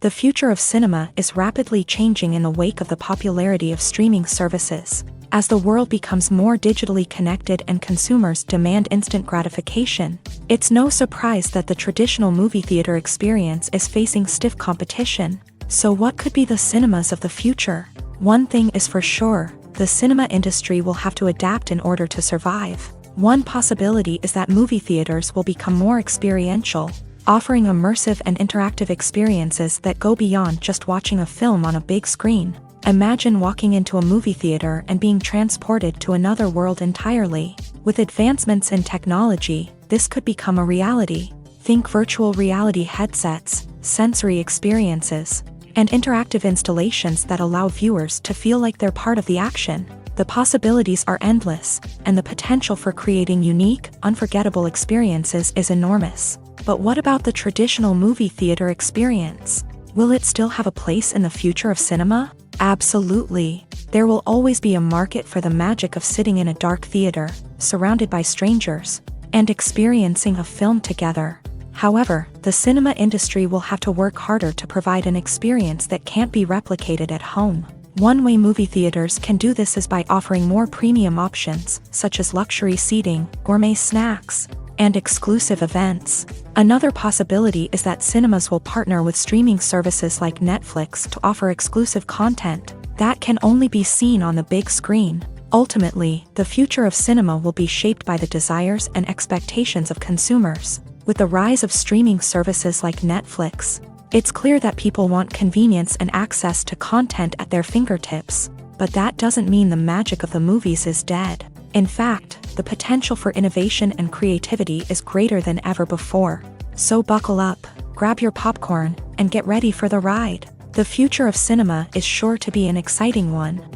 The future of cinema is rapidly changing in the wake of the popularity of streaming services. As the world becomes more digitally connected and consumers demand instant gratification, it's no surprise that the traditional movie theater experience is facing stiff competition. So what could be the cinemas of the future? One thing is for sure, the cinema industry will have to adapt in order to survive. One possibility is that movie theaters will become more experiential, offering immersive and interactive experiences that go beyond just watching a film on a big screen. Imagine walking into a movie theater and being transported to another world entirely. With advancements in technology, this could become a reality. Think virtual reality headsets, sensory experiences, and interactive installations that allow viewers to feel like they're part of the action. The possibilities are endless, and the potential for creating unique, unforgettable experiences is enormous. But what about the traditional movie theater experience? Will it still have a place in the future of cinema? Absolutely. There will always be a market for the magic of sitting in a dark theater, surrounded by strangers, and experiencing a film together. However, the cinema industry will have to work harder to provide an experience that can't be replicated at home. One way movie theaters can do this is by offering more premium options, such as luxury seating, gourmet snacks, and exclusive events. Another possibility is that cinemas will partner with streaming services like Netflix to offer exclusive content that can only be seen on the big screen. Ultimately, the future of cinema will be shaped by the desires and expectations of consumers. With the rise of streaming services like Netflix, it's clear that people want convenience and access to content at their fingertips. But that doesn't mean the magic of the movies is dead. In fact, the potential for innovation and creativity is greater than ever before. So buckle up, grab your popcorn, and get ready for the ride. The future of cinema is sure to be an exciting one.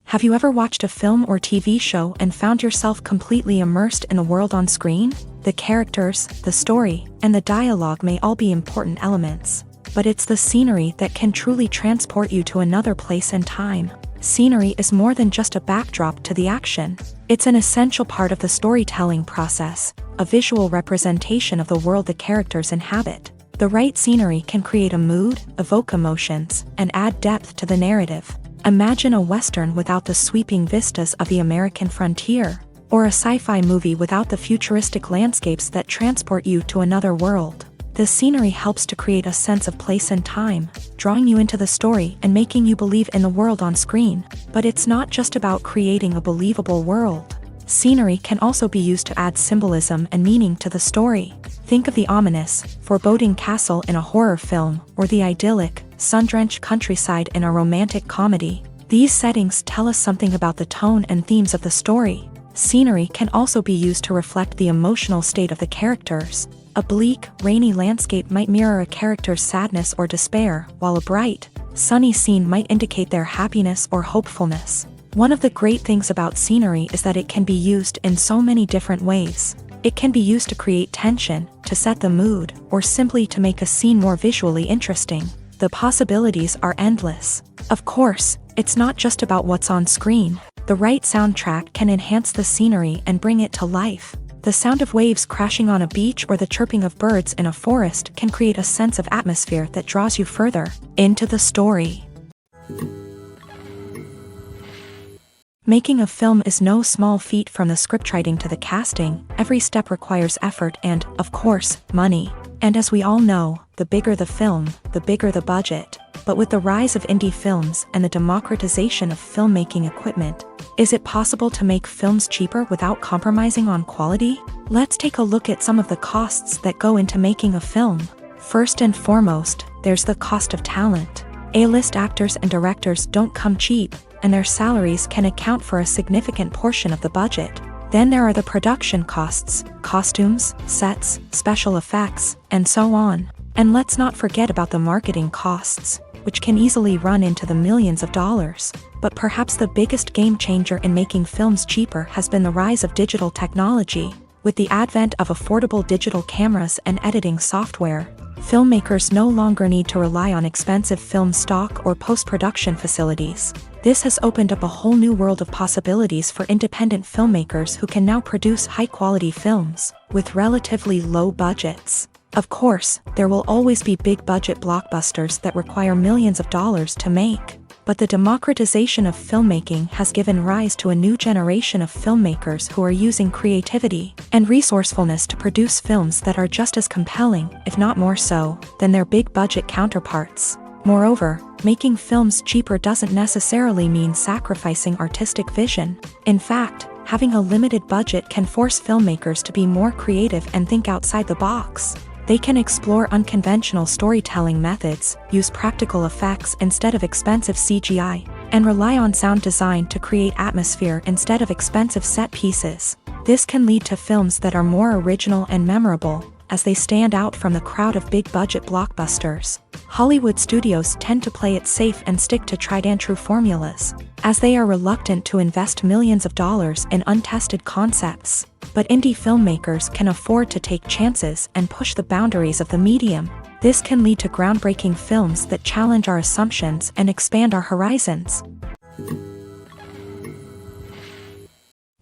Have you ever watched a film or TV show and found yourself completely immersed in the world on screen? The characters, the story, and the dialogue may all be important elements, but it's the scenery that can truly transport you to another place and time. Scenery is more than just a backdrop to the action. It's an essential part of the storytelling process, a visual representation of the world the characters inhabit. The right scenery can create a mood, evoke emotions, and add depth to the narrative. Imagine a Western without the sweeping vistas of the American frontier, or a sci-fi movie without the futuristic landscapes that transport you to another world. The scenery helps to create a sense of place and time, drawing you into the story and making you believe in the world on screen. But it's not just about creating a believable world. Scenery can also be used to add symbolism and meaning to the story. Think of the ominous, foreboding castle in a horror film, or the idyllic, sun-drenched countryside in a romantic comedy. These settings tell us something about the tone and themes of the story. Scenery can also be used to reflect the emotional state of the characters. A bleak, rainy landscape might mirror a character's sadness or despair, while a bright, sunny scene might indicate their happiness or hopefulness. One of the great things about scenery is that it can be used in so many different ways. It can be used to create tension, to set the mood, or simply to make a scene more visually interesting. The possibilities are endless. Of course, it's not just about what's on screen. The right soundtrack can enhance the scenery and bring it to life. The sound of waves crashing on a beach or the chirping of birds in a forest can create a sense of atmosphere that draws you further into the story. Making a film is no small feat. From the scriptwriting to the casting, every step requires effort and, of course, money. And as we all know, the bigger the film, the bigger the budget. But with the rise of indie films and the democratization of filmmaking equipment, Is it possible to make films cheaper without compromising on quality? Let's take a look at some of the costs that go into making a film. First and foremost, there's the cost of talent. A-list actors and directors don't come cheap, and their salaries can account for a significant portion of the budget. Then there are the production costs, costumes, sets, special effects, and so on. And let's not forget about the marketing costs, which can easily run into the millions of dollars. But perhaps the biggest game changer in making films cheaper has been the rise of digital technology. With the advent of affordable digital cameras and editing software, filmmakers no longer need to rely on expensive film stock or post-production facilities. This has opened up a whole new world of possibilities for independent filmmakers who can now produce high-quality films with relatively low budgets. Of course, there will always be big-budget blockbusters that require millions of dollars to make. But the democratization of filmmaking has given rise to a new generation of filmmakers who are using creativity and resourcefulness to produce films that are just as compelling, if not more so, than their big-budget counterparts. Moreover, making films cheaper doesn't necessarily mean sacrificing artistic vision. In fact, having a limited budget can force filmmakers to be more creative and think outside the box. They can explore unconventional storytelling methods, use practical effects instead of expensive CGI, and rely on sound design to create atmosphere instead of expensive set pieces. This can lead to films that are more original and memorable, as they stand out from the crowd of big-budget blockbusters. Hollywood studios tend to play it safe and stick to tried-and-true formulas, as they are reluctant to invest millions of dollars in untested concepts. But indie filmmakers can afford to take chances and push the boundaries of the medium. This can lead to groundbreaking films that challenge our assumptions and expand our horizons.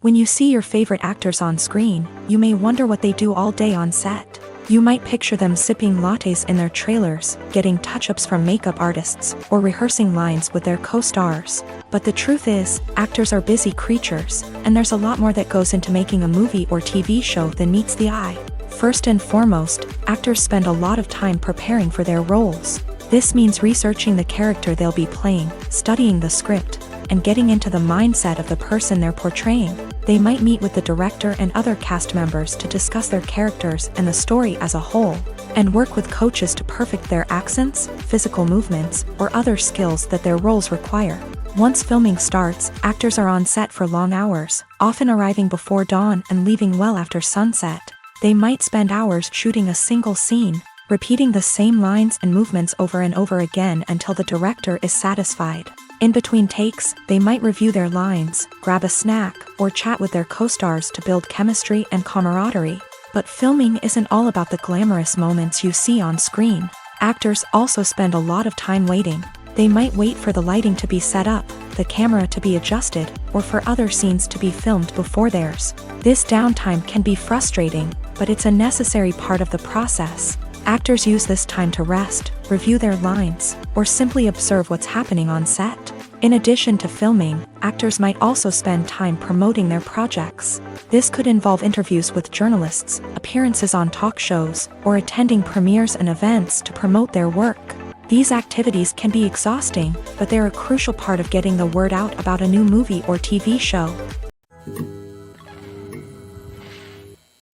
When you see your favorite actors on screen, you may wonder what they do all day on set. You might picture them sipping lattes in their trailers, getting touch-ups from makeup artists, or rehearsing lines with their co-stars. But the truth is, actors are busy creatures, and there's a lot more that goes into making a movie or TV show than meets the eye. First and foremost, actors spend a lot of time preparing for their roles. This means researching the character they'll be playing, studying the script, and getting into the mindset of the person they're portraying. They might meet with the director and other cast members to discuss their characters and the story as a whole, and work with coaches to perfect their accents, physical movements, or other skills that their roles require. Once filming starts, actors are on set for long hours, often arriving before dawn and leaving well after sunset. They might spend hours shooting a single scene, repeating the same lines and movements over and over again until the director is satisfied. In between takes, they might review their lines, grab a snack, or chat with their co-stars to build chemistry and camaraderie. But filming isn't all about the glamorous moments you see on screen. Actors also spend a lot of time waiting. They might wait for the lighting to be set up, the camera to be adjusted, or for other scenes to be filmed before theirs. This downtime can be frustrating, but it's a necessary part of the process. Actors use this time to rest, review their lines, or simply observe what's happening on set. In addition to filming, actors might also spend time promoting their projects. This could involve interviews with journalists, appearances on talk shows, or attending premieres and events to promote their work. These activities can be exhausting, but they're a crucial part of getting the word out about a new movie or TV show.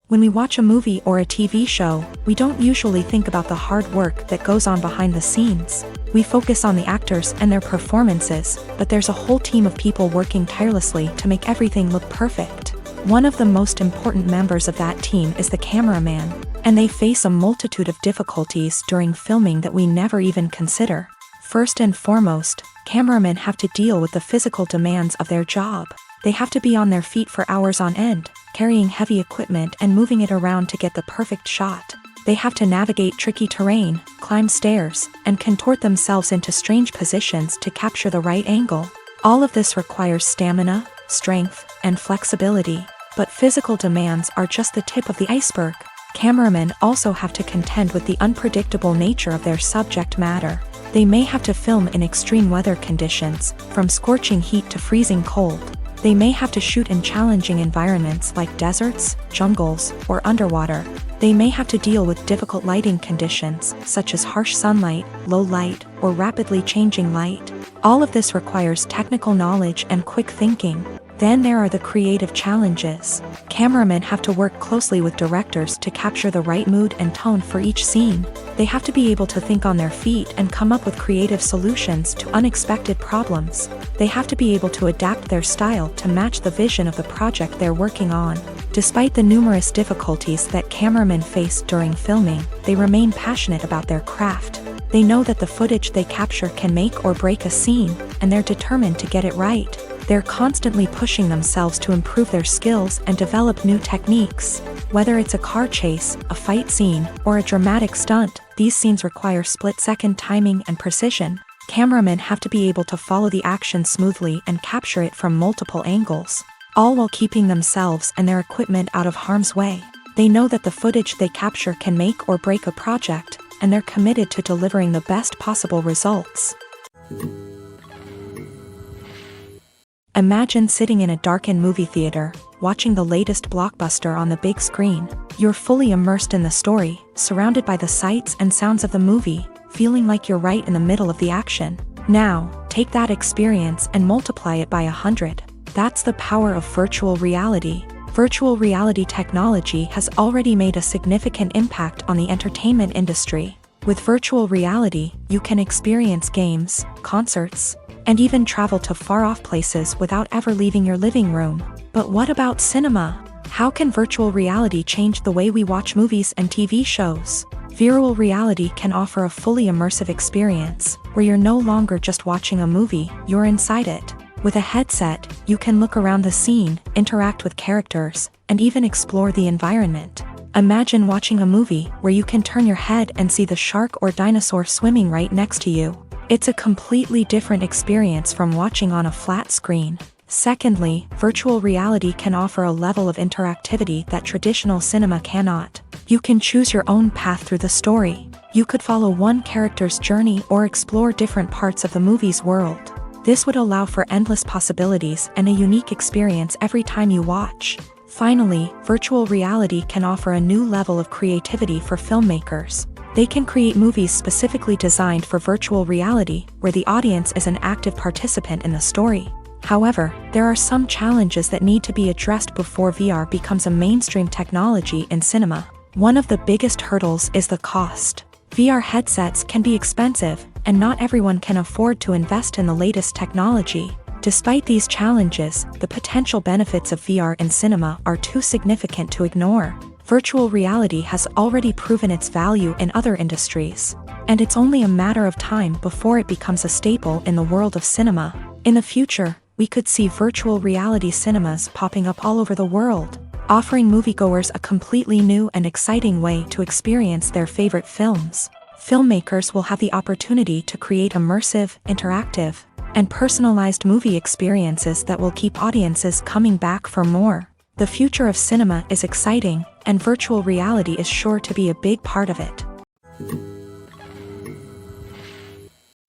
When we watch a movie or a TV show, we don't usually think about the hard work that goes on behind the scenes. We focus on the actors and their performances, but there's a whole team of people working tirelessly to make everything look perfect. One of the most important members of that team is the cameraman, and they face a multitude of difficulties during filming that we never even consider. First and foremost, cameramen have to deal with the physical demands of their job. They have to be on their feet for hours on end, carrying heavy equipment and moving it around to get the perfect shot. They have to navigate tricky terrain, climb stairs, and contort themselves into strange positions to capture the right angle. All of this requires stamina, strength, and flexibility. But physical demands are just the tip of the iceberg. Cameramen also have to contend with the unpredictable nature of their subject matter. They may have to film in extreme weather conditions, from scorching heat to freezing cold. They may have to shoot in challenging environments like deserts, jungles, or underwater. They may have to deal with difficult lighting conditions, such as harsh sunlight, low light, or rapidly changing light. All of this requires technical knowledge and quick thinking. Then there are the creative challenges. Cameramen have to work closely with directors to capture the right mood and tone for each scene. They have to be able to think on their feet and come up with creative solutions to unexpected problems. They have to be able to adapt their style to match the vision of the project they're working on. Despite the numerous difficulties that cameramen face during filming, they remain passionate about their craft. They know that the footage they capture can make or break a scene, and they're determined to get it right. They're constantly pushing themselves to improve their skills and develop new techniques. Whether it's a car chase, a fight scene, or a dramatic stunt, these scenes require split-second timing and precision. Cameramen have to be able to follow the action smoothly and capture it from multiple angles, all while keeping themselves and their equipment out of harm's way. They know that the footage they capture can make or break a project, and they're committed to delivering the best possible results. Imagine sitting in a darkened movie theater, watching the latest blockbuster on the big screen. You're fully immersed in the story, surrounded by the sights and sounds of the movie, feeling like you're right in the middle of the action. Now, take that experience and multiply it by 100. That's the power of virtual reality. Virtual reality technology has already made a significant impact on the entertainment industry. With virtual reality, you can experience games, concerts, and even travel to far-off places without ever leaving your living room. But what about cinema? How can virtual reality change the way we watch movies and TV shows? Virtual reality can offer a fully immersive experience, where you're no longer just watching a movie, you're inside it. With a headset, you can look around the scene, interact with characters, and even explore the environment. Imagine watching a movie where you can turn your head and see the shark or dinosaur swimming right next to you. It's a completely different experience from watching on a flat screen. Secondly, virtual reality can offer a level of interactivity that traditional cinema cannot. You can choose your own path through the story. You could follow one character's journey or explore different parts of the movie's world. This would allow for endless possibilities and a unique experience every time you watch. Finally, virtual reality can offer a new level of creativity for filmmakers. They can create movies specifically designed for virtual reality, where the audience is an active participant in the story. However, there are some challenges that need to be addressed before VR becomes a mainstream technology in cinema. One of the biggest hurdles is the cost. VR headsets can be expensive, and not everyone can afford to invest in the latest technology. Despite these challenges, the potential benefits of VR in cinema are too significant to ignore. Virtual reality has already proven its value in other industries, and it's only a matter of time before it becomes a staple in the world of cinema. In the future, we could see virtual reality cinemas popping up all over the world, offering moviegoers a completely new and exciting way to experience their favorite films. Filmmakers will have the opportunity to create immersive, interactive, and personalized movie experiences that will keep audiences coming back for more. The future of cinema is exciting, and virtual reality is sure to be a big part of it.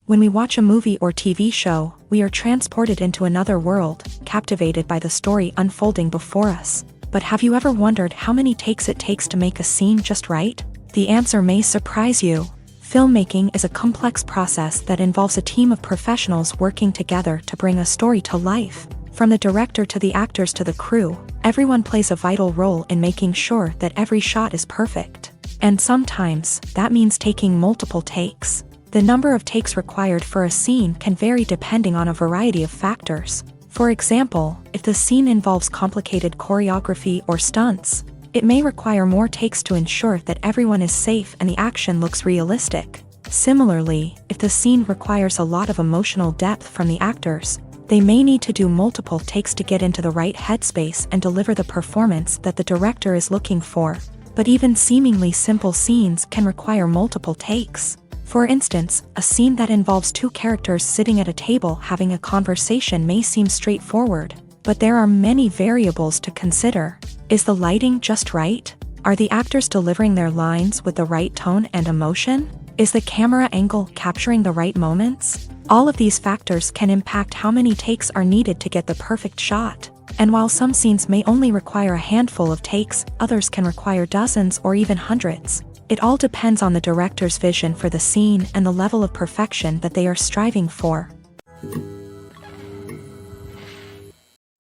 When we watch a movie or TV show, we are transported into another world, captivated by the story unfolding before us. But have you ever wondered how many takes it takes to make a scene just right? The answer may surprise you. Filmmaking is a complex process that involves a team of professionals working together to bring a story to life. From the director to the actors to the crew, everyone plays a vital role in making sure that every shot is perfect. And sometimes, that means taking multiple takes. The number of takes required for a scene can vary depending on a variety of factors. For example, if the scene involves complicated choreography or stunts, it may require more takes to ensure that everyone is safe and the action looks realistic. Similarly, if the scene requires a lot of emotional depth from the actors, they may need to do multiple takes to get into the right headspace and deliver the performance that the director is looking for. But even seemingly simple scenes can require multiple takes. For instance, a scene that involves two characters sitting at a table having a conversation may seem straightforward, but there are many variables to consider. Is the lighting just right? Are the actors delivering their lines with the right tone and emotion? Is the camera angle capturing the right moments? All of these factors can impact how many takes are needed to get the perfect shot. And while some scenes may only require a handful of takes, others can require dozens or even hundreds. It all depends on the director's vision for the scene and the level of perfection that they are striving for.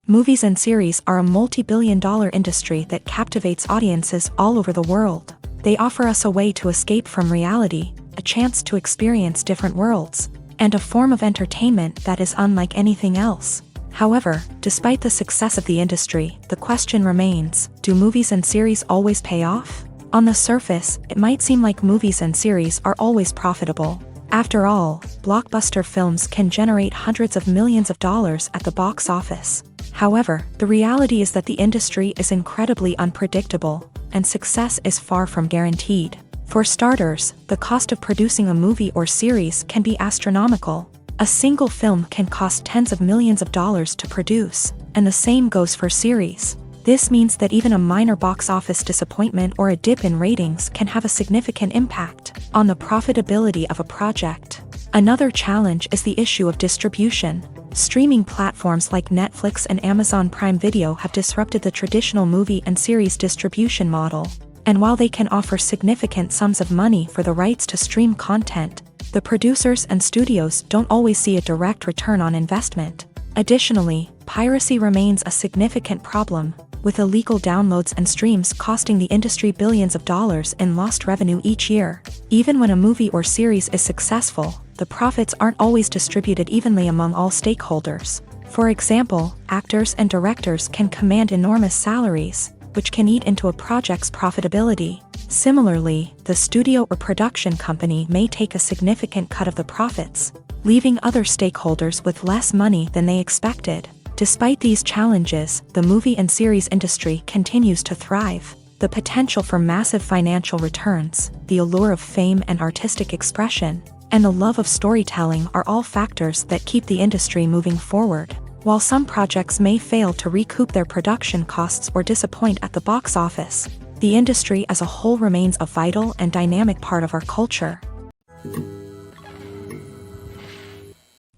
Movies and series are a multi-billion-dollar industry that captivates audiences all over the world. They offer us a way to escape from reality, a chance to experience different worlds, and a form of entertainment that is unlike anything else. However, despite the success of the industry, the question remains, do movies and series always pay off? On the surface, it might seem like movies and series are always profitable. After all, blockbuster films can generate hundreds of millions of dollars at the box office. However, the reality is that the industry is incredibly unpredictable, and success is far from guaranteed. For starters, the cost of producing a movie or series can be astronomical. A single film can cost tens of millions of dollars to produce, and the same goes for series. This means that even a minor box office disappointment or a dip in ratings can have a significant impact on the profitability of a project. Another challenge is the issue of distribution. Streaming platforms like Netflix and Amazon Prime Video have disrupted the traditional movie and series distribution model. And while they can offer significant sums of money for the rights to stream content, the producers and studios don't always see a direct return on investment. Additionally, piracy remains a significant problem, with illegal downloads and streams costing the industry billions of dollars in lost revenue each year. Even when a movie or series is successful, the profits aren't always distributed evenly among all stakeholders. For example, actors and directors can command enormous salaries, which can eat into a project's profitability. Similarly, the studio or production company may take a significant cut of the profits, leaving other stakeholders with less money than they expected. Despite these challenges, the movie and series industry continues to thrive. The potential for massive financial returns, the allure of fame and artistic expression, and the love of storytelling are all factors that keep the industry moving forward. While some projects may fail to recoup their production costs or disappoint at the box office, the industry as a whole remains a vital and dynamic part of our culture.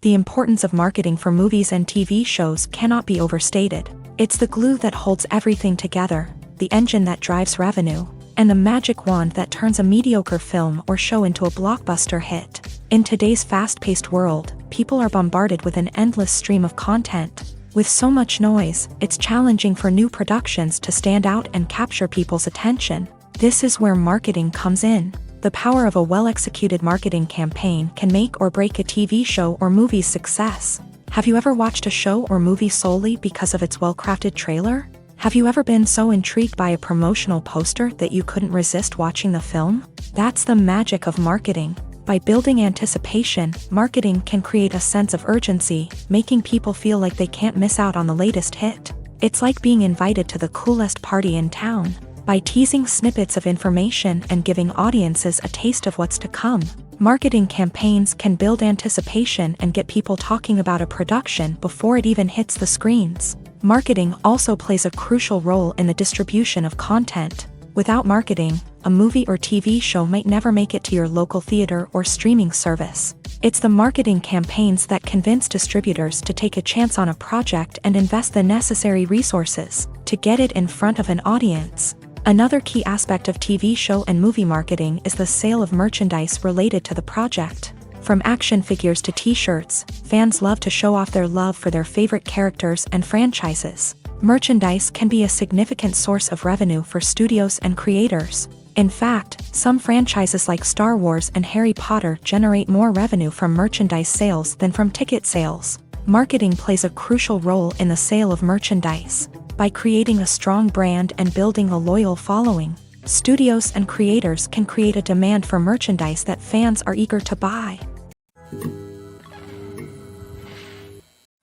The importance of marketing for movies and TV shows cannot be overstated. It's the glue that holds everything together, the engine that drives revenue, and the magic wand that turns a mediocre film or show into a blockbuster hit. In today's fast-paced world, people are bombarded with an endless stream of content. With so much noise, it's challenging for new productions to stand out and capture people's attention. This is where marketing comes in. The power of a well-executed marketing campaign can make or break a TV show or movie's success. Have you ever watched a show or movie solely because of its well-crafted trailer? Have you ever been so intrigued by a promotional poster that you couldn't resist watching the film? That's the magic of marketing. By building anticipation, marketing can create a sense of urgency, making people feel like they can't miss out on the latest hit. It's like being invited to the coolest party in town. By teasing snippets of information and giving audiences a taste of what's to come, marketing campaigns can build anticipation and get people talking about a production before it even hits the screens. Marketing also plays a crucial role in the distribution of content. Without marketing, a movie or TV show might never make it to your local theater or streaming service. It's the marketing campaigns that convince distributors to take a chance on a project and invest the necessary resources to get it in front of an audience. Another key aspect of TV show and movie marketing is the sale of merchandise related to the project. From action figures to t-shirts, fans love to show off their love for their favorite characters and franchises. Merchandise can be a significant source of revenue for studios and creators. In fact, some franchises like Star Wars and Harry Potter generate more revenue from merchandise sales than from ticket sales. Marketing plays a crucial role in the sale of merchandise. By creating a strong brand and building a loyal following, studios and creators can create a demand for merchandise that fans are eager to buy.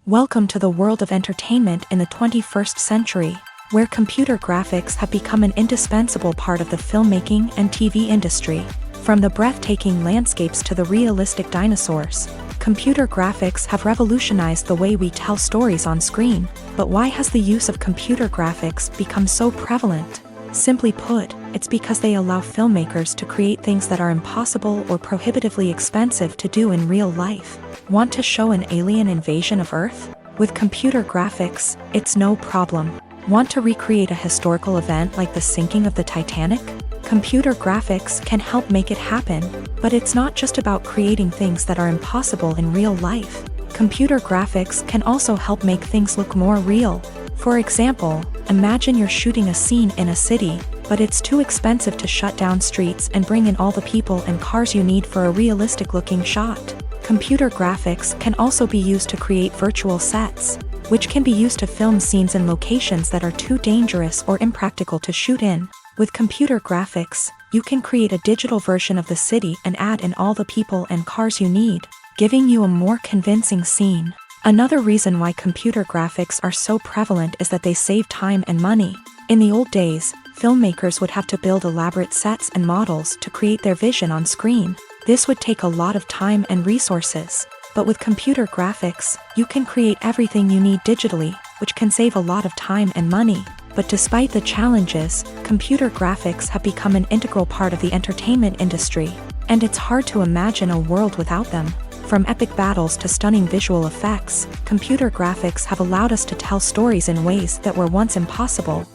Welcome to the world of entertainment in the 21st century, where computer graphics have become an indispensable part of the filmmaking and TV industry. From the breathtaking landscapes to the realistic dinosaurs, computer graphics have revolutionized the way we tell stories on screen. But why has the use of computer graphics become so prevalent? Simply put, it's because they allow filmmakers to create things that are impossible or prohibitively expensive to do in real life. Want to show an alien invasion of Earth? With computer graphics, it's no problem. Want to recreate a historical event like the sinking of the Titanic? Computer graphics can help make it happen, but it's not just about creating things that are impossible in real life. Computer graphics can also help make things look more real. For example, imagine you're shooting a scene in a city, but it's too expensive to shut down streets and bring in all the people and cars you need for a realistic-looking shot. Computer graphics can also be used to create virtual sets, which can be used to film scenes in locations that are too dangerous or impractical to shoot in. With computer graphics, you can create a digital version of the city and add in all the people and cars you need, giving you a more convincing scene. Another reason why computer graphics are so prevalent is that they save time and money. In the old days, filmmakers would have to build elaborate sets and models to create their vision on screen. This would take a lot of time and resources. But with computer graphics, you can create everything you need digitally, which can save a lot of time and money. But despite the challenges, computer graphics have become an integral part of the entertainment industry, and it's hard to imagine a world without them. From epic battles to stunning visual effects, computer graphics have allowed us to tell stories in ways that were once impossible.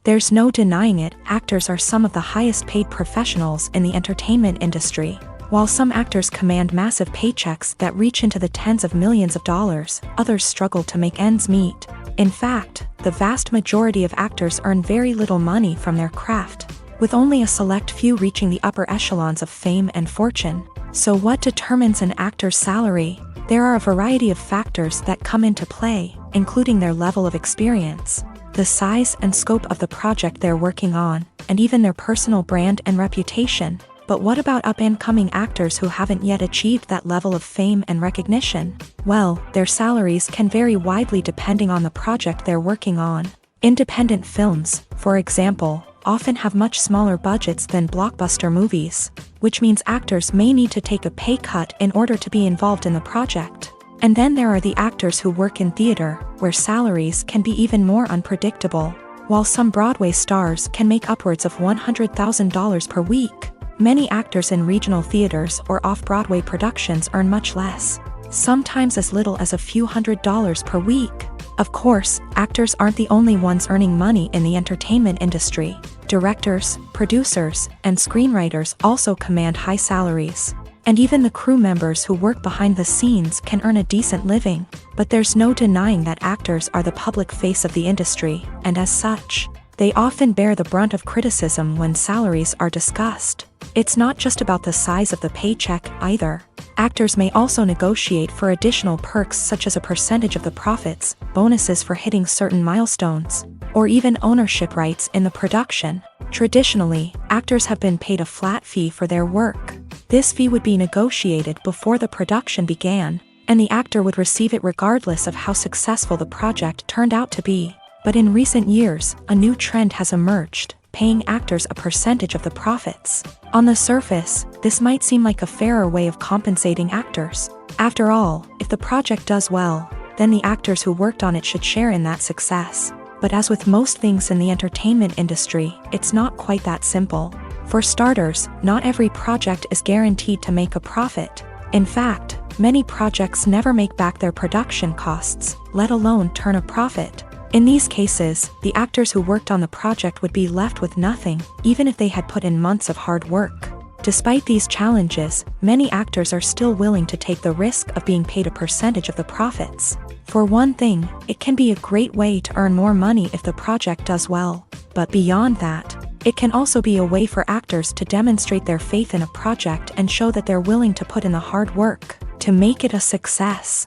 There's no denying it, actors are some of the highest paid professionals in the entertainment industry. While some actors command massive paychecks that reach into the tens of millions of dollars, others struggle to make ends meet. In fact, the vast majority of actors earn very little money from their craft, with only a select few reaching the upper echelons of fame and fortune. So what determines an actor's salary? There are a variety of factors that come into play, including their level of experience, the size and scope of the project they're working on, and even their personal brand and reputation. But what about up-and-coming actors who haven't yet achieved that level of fame and recognition? Well, their salaries can vary widely depending on the project they're working on. Independent films, for example, often have much smaller budgets than blockbuster movies, which means actors may need to take a pay cut in order to be involved in the project. And then there are the actors who work in theater, where salaries can be even more unpredictable. While some Broadway stars can make upwards of $100,000 per week, many actors in regional theaters or off-Broadway productions earn much less, sometimes as little as a few $100s per week. Of course, actors aren't the only ones earning money in the entertainment industry. Directors, producers, and screenwriters also command high salaries. And even the crew members who work behind the scenes can earn a decent living. But there's no denying that actors are the public face of the industry, and as such, they often bear the brunt of criticism when salaries are discussed. It's not just about the size of the paycheck, either. Actors may also negotiate for additional perks such as a percentage of the profits, bonuses for hitting certain milestones, or even ownership rights in the production. Traditionally, actors have been paid a flat fee for their work. This fee would be negotiated before the production began, and the actor would receive it regardless of how successful the project turned out to be. But in recent years, a new trend has emerged, paying actors a percentage of the profits. On the surface, this might seem like a fairer way of compensating actors. After all, if the project does well, then the actors who worked on it should share in that success. But as with most things in the entertainment industry, it's not quite that simple. For starters, not every project is guaranteed to make a profit. In fact, many projects never make back their production costs, let alone turn a profit. In these cases, the actors who worked on the project would be left with nothing, even if they had put in months of hard work. Despite these challenges, many actors are still willing to take the risk of being paid a percentage of the profits. For one thing, it can be a great way to earn more money if the project does well. But beyond that, it can also be a way for actors to demonstrate their faith in a project and show that they're willing to put in the hard work to make it a success.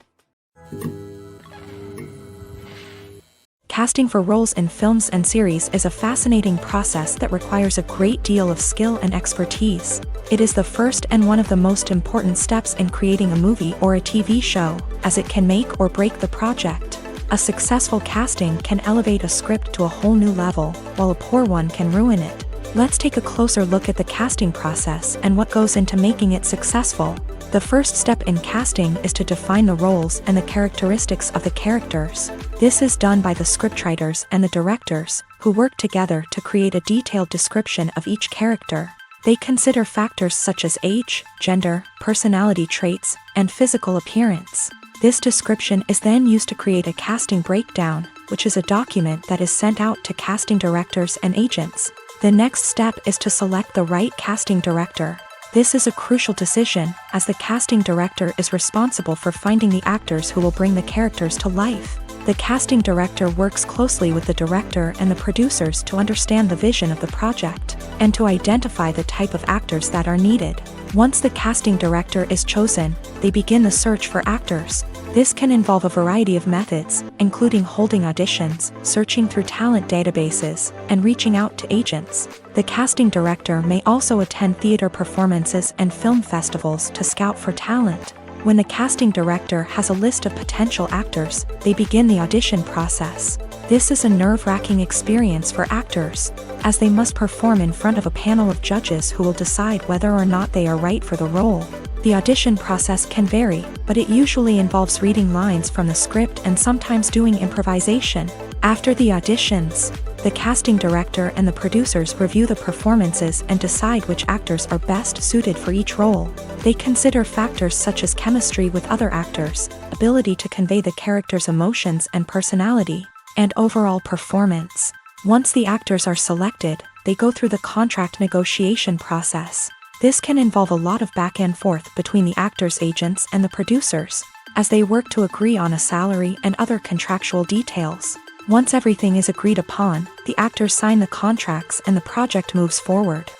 Casting for roles in films and series is a fascinating process that requires a great deal of skill and expertise. It is the first and one of the most important steps in creating a movie or a TV show, as it can make or break the project. A successful casting can elevate a script to a whole new level, while a poor one can ruin it. Let's take a closer look at the casting process and what goes into making it successful. The first step in casting is to define the roles and the characteristics of the characters. This is done by the scriptwriters and the directors, who work together to create a detailed description of each character. They consider factors such as age, gender, personality traits, and physical appearance. This description is then used to create a casting breakdown, which is a document that is sent out to casting directors and agents. The next step is to select the right casting director. This is a crucial decision, as the casting director is responsible for finding the actors who will bring the characters to life. The casting director works closely with the director and the producers to understand the vision of the project, and to identify the type of actors that are needed. Once the casting director is chosen, they begin the search for actors. This can involve a variety of methods, including holding auditions, searching through talent databases, and reaching out to agents. The casting director may also attend theater performances and film festivals to scout for talent. When the casting director has a list of potential actors, they begin the audition process. This is a nerve-wracking experience for actors, as they must perform in front of a panel of judges who will decide whether or not they are right for the role. The audition process can vary, but it usually involves reading lines from the script and sometimes doing improvisation. After the auditions, the casting director and the producers review the performances and decide which actors are best suited for each role. They consider factors such as chemistry with other actors, ability to convey the character's emotions and personality, and overall performance. Once the actors are selected, they go through the contract negotiation process. This can involve a lot of back and forth between the actors' agents and the producers, as they work to agree on a salary and other contractual details. Once everything is agreed upon, the actors sign the contracts and the project moves forward.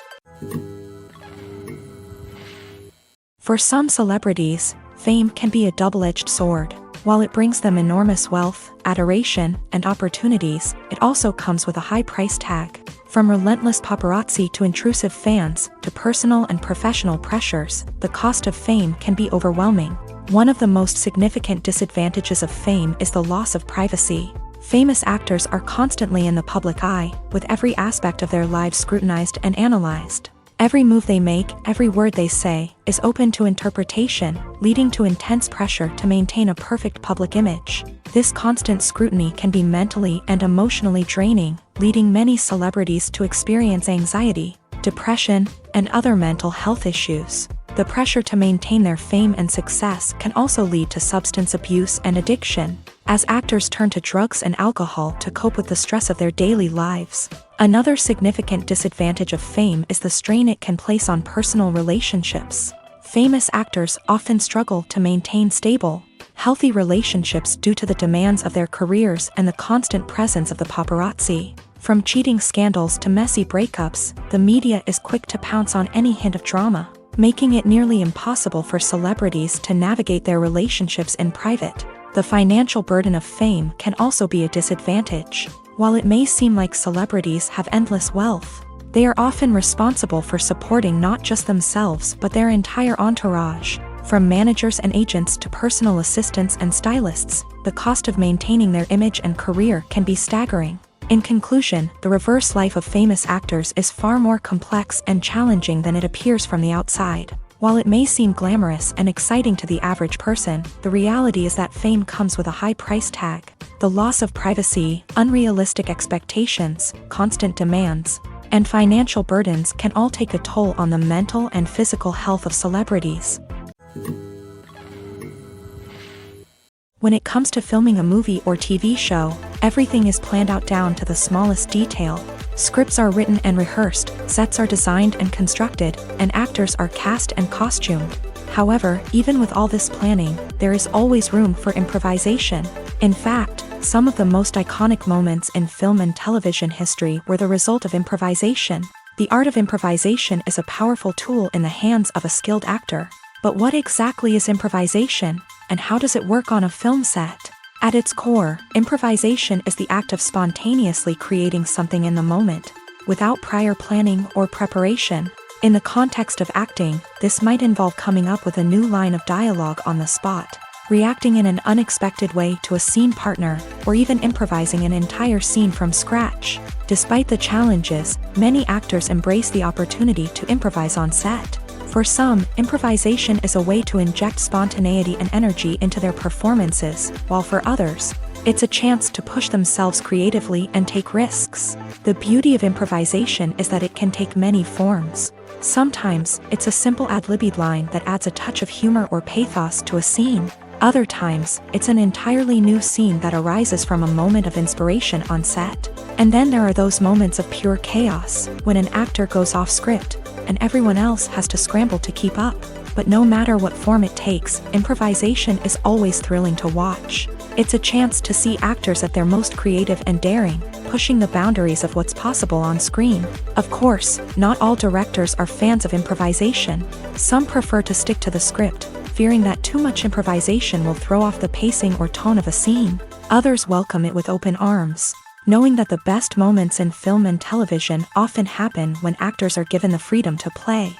For some celebrities, fame can be a double-edged sword. While it brings them enormous wealth, adoration, and opportunities, it also comes with a high price tag. From relentless paparazzi to intrusive fans, to personal and professional pressures, the cost of fame can be overwhelming. One of the most significant disadvantages of fame is the loss of privacy. Famous actors are constantly in the public eye, with every aspect of their lives scrutinized and analyzed. Every move they make, every word they say, is open to interpretation, leading to intense pressure to maintain a perfect public image. This constant scrutiny can be mentally and emotionally draining, leading many celebrities to experience anxiety, depression, and other mental health issues. The pressure to maintain their fame and success can also lead to substance abuse and addiction, as actors turn to drugs and alcohol to cope with the stress of their daily lives. Another significant disadvantage of fame is the strain it can place on personal relationships. Famous actors often struggle to maintain stable, healthy relationships due to the demands of their careers and the constant presence of the paparazzi. From cheating scandals to messy breakups, the media is quick to pounce on any hint of drama, making it nearly impossible for celebrities to navigate their relationships in private. The financial burden of fame can also be a disadvantage. While it may seem like celebrities have endless wealth, they are often responsible for supporting not just themselves but their entire entourage. From managers and agents to personal assistants and stylists, the cost of maintaining their image and career can be staggering. In conclusion, the reverse life of famous actors is far more complex and challenging than it appears from the outside. While it may seem glamorous and exciting to the average person, the reality is that fame comes with a high price tag. The loss of privacy, unrealistic expectations, constant demands, and financial burdens can all take a toll on the mental and physical health of celebrities. When it comes to filming a movie or TV show, everything is planned out down to the smallest detail. Scripts are written and rehearsed, sets are designed and constructed, and actors are cast and costumed. However, even with all this planning, there is always room for improvisation. In fact, some of the most iconic moments in film and television history were the result of improvisation. The art of improvisation is a powerful tool in the hands of a skilled actor. But what exactly is improvisation, and how does it work on a film set? At its core, improvisation is the act of spontaneously creating something in the moment, without prior planning or preparation. In the context of acting, this might involve coming up with a new line of dialogue on the spot, reacting in an unexpected way to a scene partner, or even improvising an entire scene from scratch. Despite the challenges, many actors embrace the opportunity to improvise on set. For some, improvisation is a way to inject spontaneity and energy into their performances, while for others, it's a chance to push themselves creatively and take risks. The beauty of improvisation is that it can take many forms. Sometimes, it's a simple ad-libbed line that adds a touch of humor or pathos to a scene. Other times, it's an entirely new scene that arises from a moment of inspiration on set. And then there are those moments of pure chaos, when an actor goes off script, and everyone else has to scramble to keep up. But no matter what form it takes, improvisation is always thrilling to watch. It's a chance to see actors at their most creative and daring, pushing the boundaries of what's possible on screen. Of course, not all directors are fans of improvisation. Some prefer to stick to the script, fearing that too much improvisation will throw off the pacing or tone of a scene. Others welcome it with open arms, knowing that the best moments in film and television often happen when actors are given the freedom to play.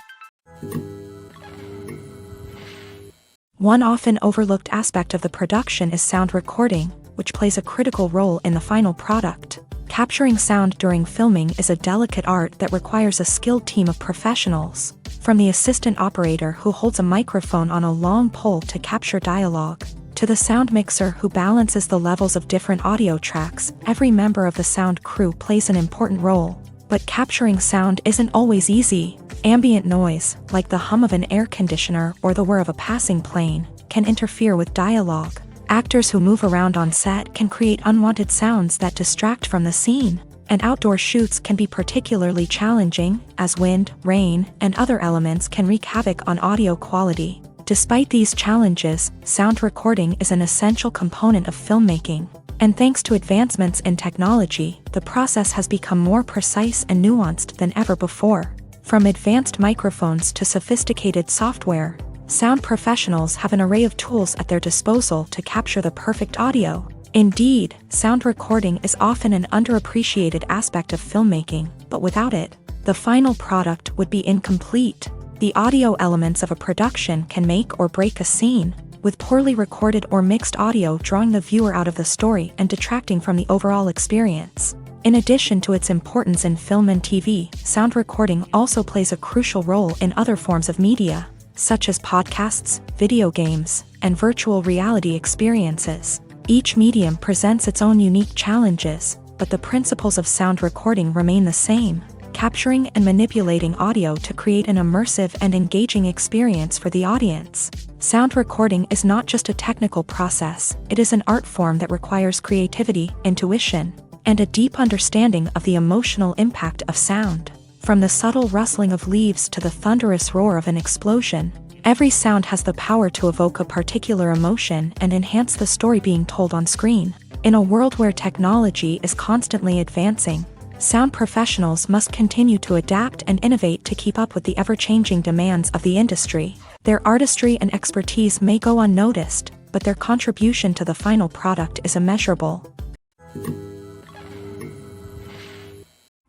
One often overlooked aspect of the production is sound recording, which plays a critical role in the final product. Capturing sound during filming is a delicate art that requires a skilled team of professionals, from the assistant operator who holds a microphone on a long pole to capture dialogue, to the sound mixer who balances the levels of different audio tracks. Every member of the sound crew plays an important role. But capturing sound isn't always easy. Ambient noise, like the hum of an air conditioner or the whir of a passing plane, can interfere with dialogue. Actors who move around on set can create unwanted sounds that distract from the scene. And outdoor shoots can be particularly challenging, as wind, rain, and other elements can wreak havoc on audio quality. Despite these challenges, sound recording is an essential component of filmmaking. And thanks to advancements in technology, the process has become more precise and nuanced than ever before. From advanced microphones to sophisticated software, sound professionals have an array of tools at their disposal to capture the perfect audio. Indeed, sound recording is often an underappreciated aspect of filmmaking, but without it, the final product would be incomplete. The audio elements of a production can make or break a scene, with poorly recorded or mixed audio drawing the viewer out of the story and detracting from the overall experience. In addition to its importance in film and TV, sound recording also plays a crucial role in other forms of media, such as podcasts, video games, and virtual reality experiences. Each medium presents its own unique challenges, but the principles of sound recording remain the same: capturing and manipulating audio to create an immersive and engaging experience for the audience. Sound recording is not just a technical process, it is an art form that requires creativity, intuition, and a deep understanding of the emotional impact of sound. From the subtle rustling of leaves to the thunderous roar of an explosion, every sound has the power to evoke a particular emotion and enhance the story being told on screen. In a world where technology is constantly advancing, sound professionals must continue to adapt and innovate to keep up with the ever-changing demands of the industry. Their artistry and expertise may go unnoticed, but their contribution to the final product is immeasurable.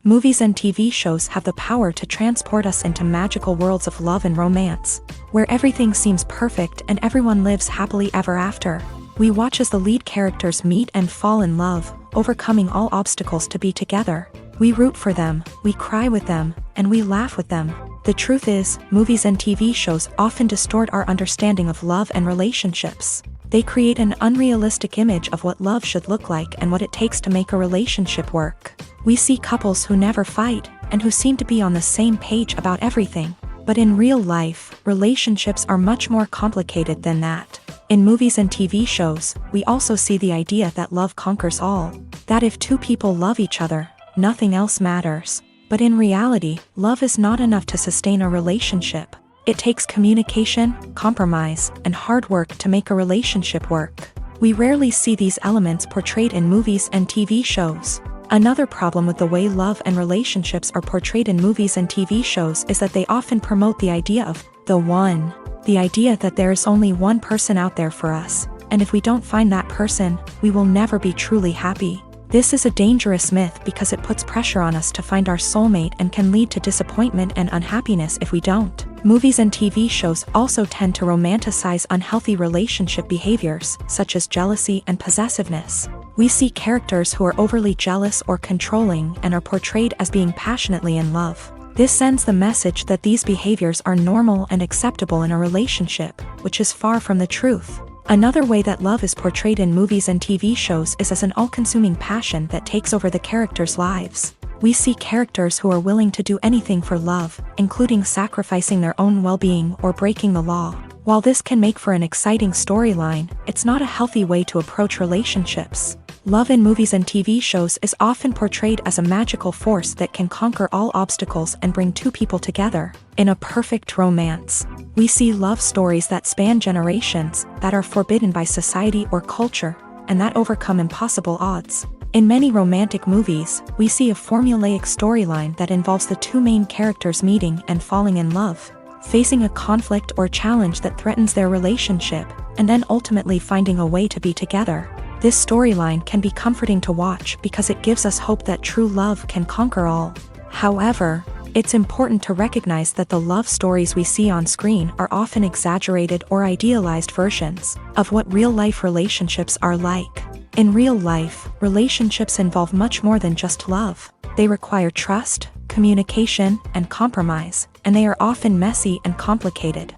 Movies and TV shows have the power to transport us into magical worlds of love and romance, where everything seems perfect and everyone lives happily ever after. We watch as the lead characters meet and fall in love, overcoming all obstacles to be together. We root for them, we cry with them, and we laugh with them. The truth is, movies and TV shows often distort our understanding of love and relationships. They create an unrealistic image of what love should look like and what it takes to make a relationship work. We see couples who never fight, and who seem to be on the same page about everything. But in real life, relationships are much more complicated than that. In movies and TV shows, we also see the idea that love conquers all. That if two people love each other, nothing else matters. But in reality, love is not enough to sustain a relationship. It takes communication, compromise, and hard work to make a relationship work. We rarely see these elements portrayed in movies and TV shows. Another problem with the way love and relationships are portrayed in movies and TV shows is that they often promote the idea of the one. The idea that there is only one person out there for us, and if we don't find that person, we will never be truly happy. This is a dangerous myth because it puts pressure on us to find our soulmate and can lead to disappointment and unhappiness if we don't. Movies and TV shows also tend to romanticize unhealthy relationship behaviors, such as jealousy and possessiveness. We see characters who are overly jealous or controlling and are portrayed as being passionately in love. This sends the message that these behaviors are normal and acceptable in a relationship, which is far from the truth. Another way that love is portrayed in movies and TV shows is as an all-consuming passion that takes over the characters' lives. We see characters who are willing to do anything for love, including sacrificing their own well-being or breaking the law. While this can make for an exciting storyline, it's not a healthy way to approach relationships. Love in movies and TV shows is often portrayed as a magical force that can conquer all obstacles and bring two people together. In a perfect romance, we see love stories that span generations, that are forbidden by society or culture, and that overcome impossible odds. In many romantic movies, we see a formulaic storyline that involves the two main characters meeting and falling in love, facing a conflict or challenge that threatens their relationship, and then ultimately finding a way to be together. This storyline can be comforting to watch because it gives us hope that true love can conquer all. However, it's important to recognize that the love stories we see on screen are often exaggerated or idealized versions of what real-life relationships are like. In real life, relationships involve much more than just love. They require trust, communication, and compromise, and they are often messy and complicated.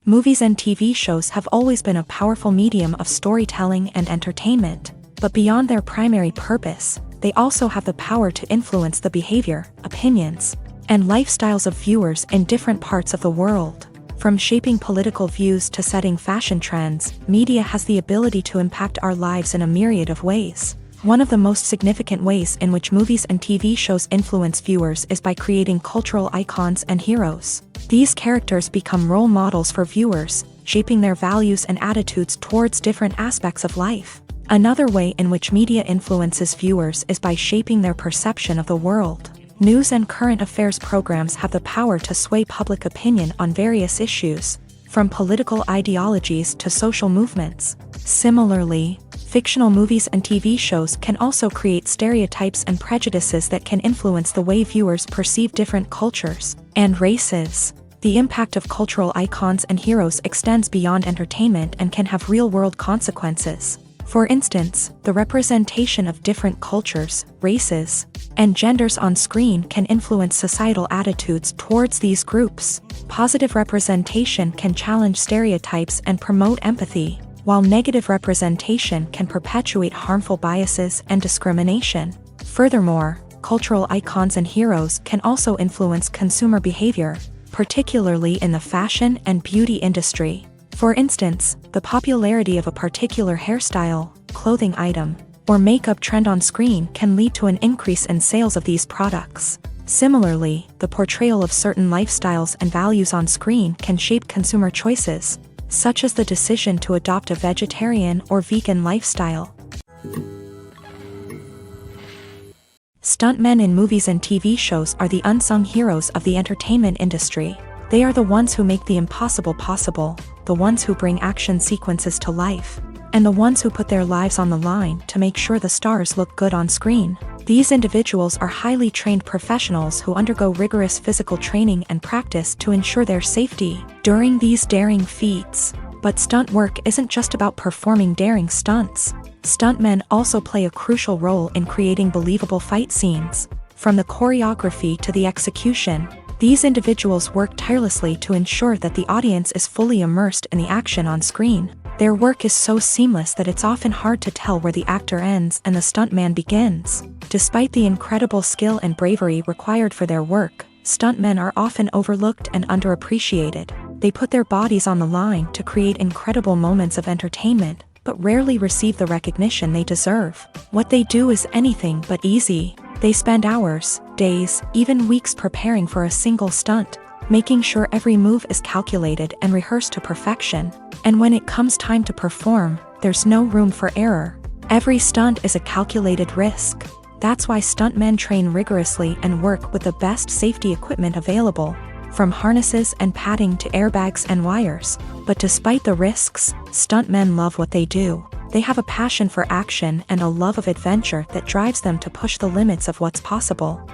Movies and TV shows have always been a powerful medium of storytelling and entertainment, but beyond their primary purpose, they also have the power to influence the behavior, opinions, and lifestyles of viewers in different parts of the world. From shaping political views to setting fashion trends, media has the ability to impact our lives in a myriad of ways. One of the most significant ways in which movies and TV shows influence viewers is by creating cultural icons and heroes. These characters become role models for viewers, shaping their values and attitudes towards different aspects of life. Another way in which media influences viewers is by shaping their perception of the world. News and current affairs programs have the power to sway public opinion on various issues, from political ideologies to social movements. Similarly, fictional movies and TV shows can also create stereotypes and prejudices that can influence the way viewers perceive different cultures and races. The impact of cultural icons and heroes extends beyond entertainment and can have real-world consequences. For instance, the representation of different cultures, races, and genders on screen can influence societal attitudes towards these groups. Positive representation can challenge stereotypes and promote empathy, while negative representation can perpetuate harmful biases and discrimination. Furthermore, cultural icons and heroes can also influence consumer behavior, particularly in the fashion and beauty industry. For instance, the popularity of a particular hairstyle, clothing item, or makeup trend on screen can lead to an increase in sales of these products. Similarly, the portrayal of certain lifestyles and values on screen can shape consumer choices, such as the decision to adopt a vegetarian or vegan lifestyle. Stuntmen in movies and TV shows are the unsung heroes of the entertainment industry. They are the ones who make the impossible possible, the ones who bring action sequences to life, and the ones who put their lives on the line to make sure the stars look good on screen. These individuals are highly trained professionals who undergo rigorous physical training and practice to ensure their safety during these daring feats. But stunt work isn't just about performing daring stunts. Stuntmen also play a crucial role in creating believable fight scenes. From the choreography to the execution, these individuals work tirelessly to ensure that the audience is fully immersed in the action on screen. Their work is so seamless that it's often hard to tell where the actor ends and the stuntman begins. Despite the incredible skill and bravery required for their work, stuntmen are often overlooked and underappreciated. They put their bodies on the line to create incredible moments of entertainment, but rarely receive the recognition they deserve. What they do is anything but easy. They spend hours, days, even weeks preparing for a single stunt, making sure every move is calculated and rehearsed to perfection. And when it comes time to perform, there's no room for error. Every stunt is a calculated risk. That's why stuntmen train rigorously and work with the best safety equipment available, from harnesses and padding to airbags and wires. But despite the risks, stuntmen love what they do. They have a passion for action and a love of adventure that drives them to push the limits of what's possible.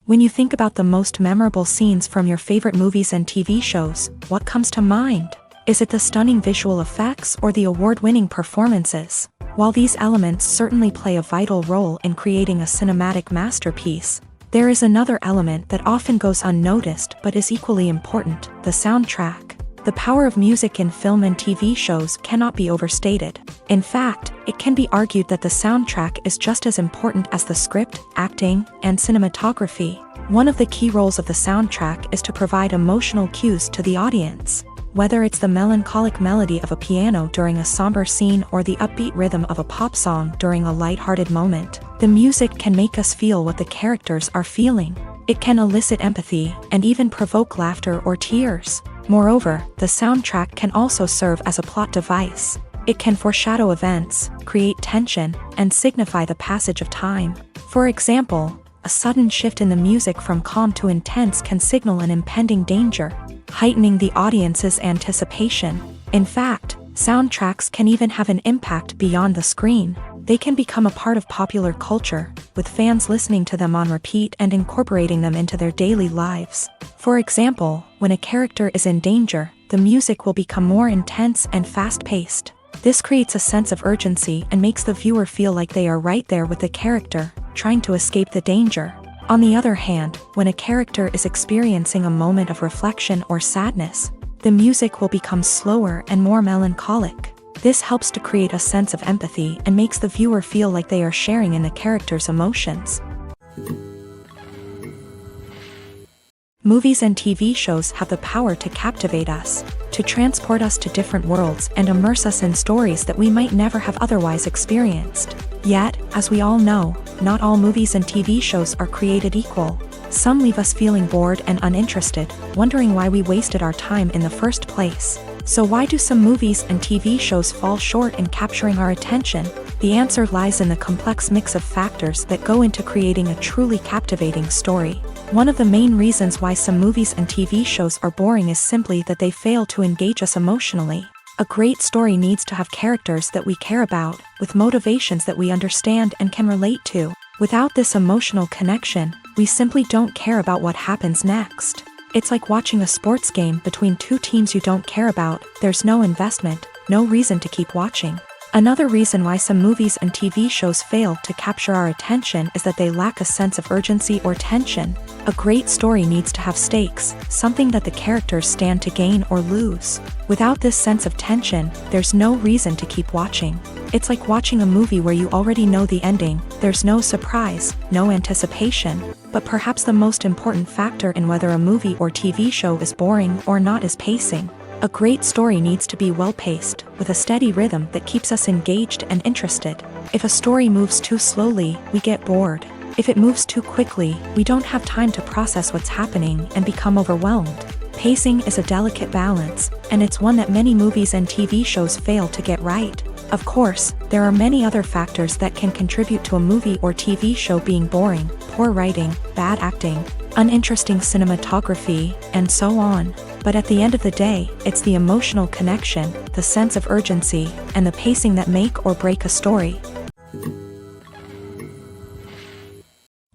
When you think about the most memorable scenes from your favorite movies and TV shows, what comes to mind? Is it the stunning visual effects or the award-winning performances? While these elements certainly play a vital role in creating a cinematic masterpiece, there is another element that often goes unnoticed but is equally important: the soundtrack. The power of music in film and TV shows cannot be overstated. In fact, it can be argued that the soundtrack is just as important as the script, acting, and cinematography. One of the key roles of the soundtrack is to provide emotional cues to the audience. Whether it's the melancholic melody of a piano during a somber scene or the upbeat rhythm of a pop song during a lighthearted moment, the music can make us feel what the characters are feeling. It can elicit empathy and even provoke laughter or tears. Moreover, the soundtrack can also serve as a plot device. It can foreshadow events, create tension, and signify the passage of time. For example, a sudden shift in the music from calm to intense can signal an impending danger, heightening the audience's anticipation. In fact, soundtracks can even have an impact beyond the screen. They can become a part of popular culture, with fans listening to them on repeat and incorporating them into their daily lives. For example, when a character is in danger, the music will become more intense and fast-paced. This creates a sense of urgency and makes the viewer feel like they are right there with the character, trying to escape the danger. On the other hand, when a character is experiencing a moment of reflection or sadness, the music will become slower and more melancholic. This helps to create a sense of empathy and makes the viewer feel like they are sharing in the character's emotions. Movies and TV shows have the power to captivate us, to transport us to different worlds and immerse us in stories that we might never have otherwise experienced. Yet, as we all know, not all movies and TV shows are created equal. Some leave us feeling bored and uninterested, wondering why we wasted our time in the first place. So why do some movies and TV shows fall short in capturing our attention? The answer lies in the complex mix of factors that go into creating a truly captivating story. One of the main reasons why some movies and TV shows are boring is simply that they fail to engage us emotionally. A great story needs to have characters that we care about, with motivations that we understand and can relate to. Without this emotional connection, we simply don't care about what happens next. It's like watching a sports game between two teams you don't care about. There's no investment, no reason to keep watching. Another reason why some movies and TV shows fail to capture our attention is that they lack a sense of urgency or tension. A great story needs to have stakes, something that the characters stand to gain or lose. Without this sense of tension, there's no reason to keep watching. It's like watching a movie where you already know the ending. There's no surprise, no anticipation. But perhaps the most important factor in whether a movie or TV show is boring or not is pacing. A great story needs to be well-paced, with a steady rhythm that keeps us engaged and interested. If a story moves too slowly, we get bored. If it moves too quickly, we don't have time to process what's happening and become overwhelmed. Pacing is a delicate balance, and it's one that many movies and TV shows fail to get right. Of course, there are many other factors that can contribute to a movie or TV show being boring: poor writing, bad acting, uninteresting cinematography, and so on. But at the end of the day, it's the emotional connection, the sense of urgency, and the pacing that make or break a story.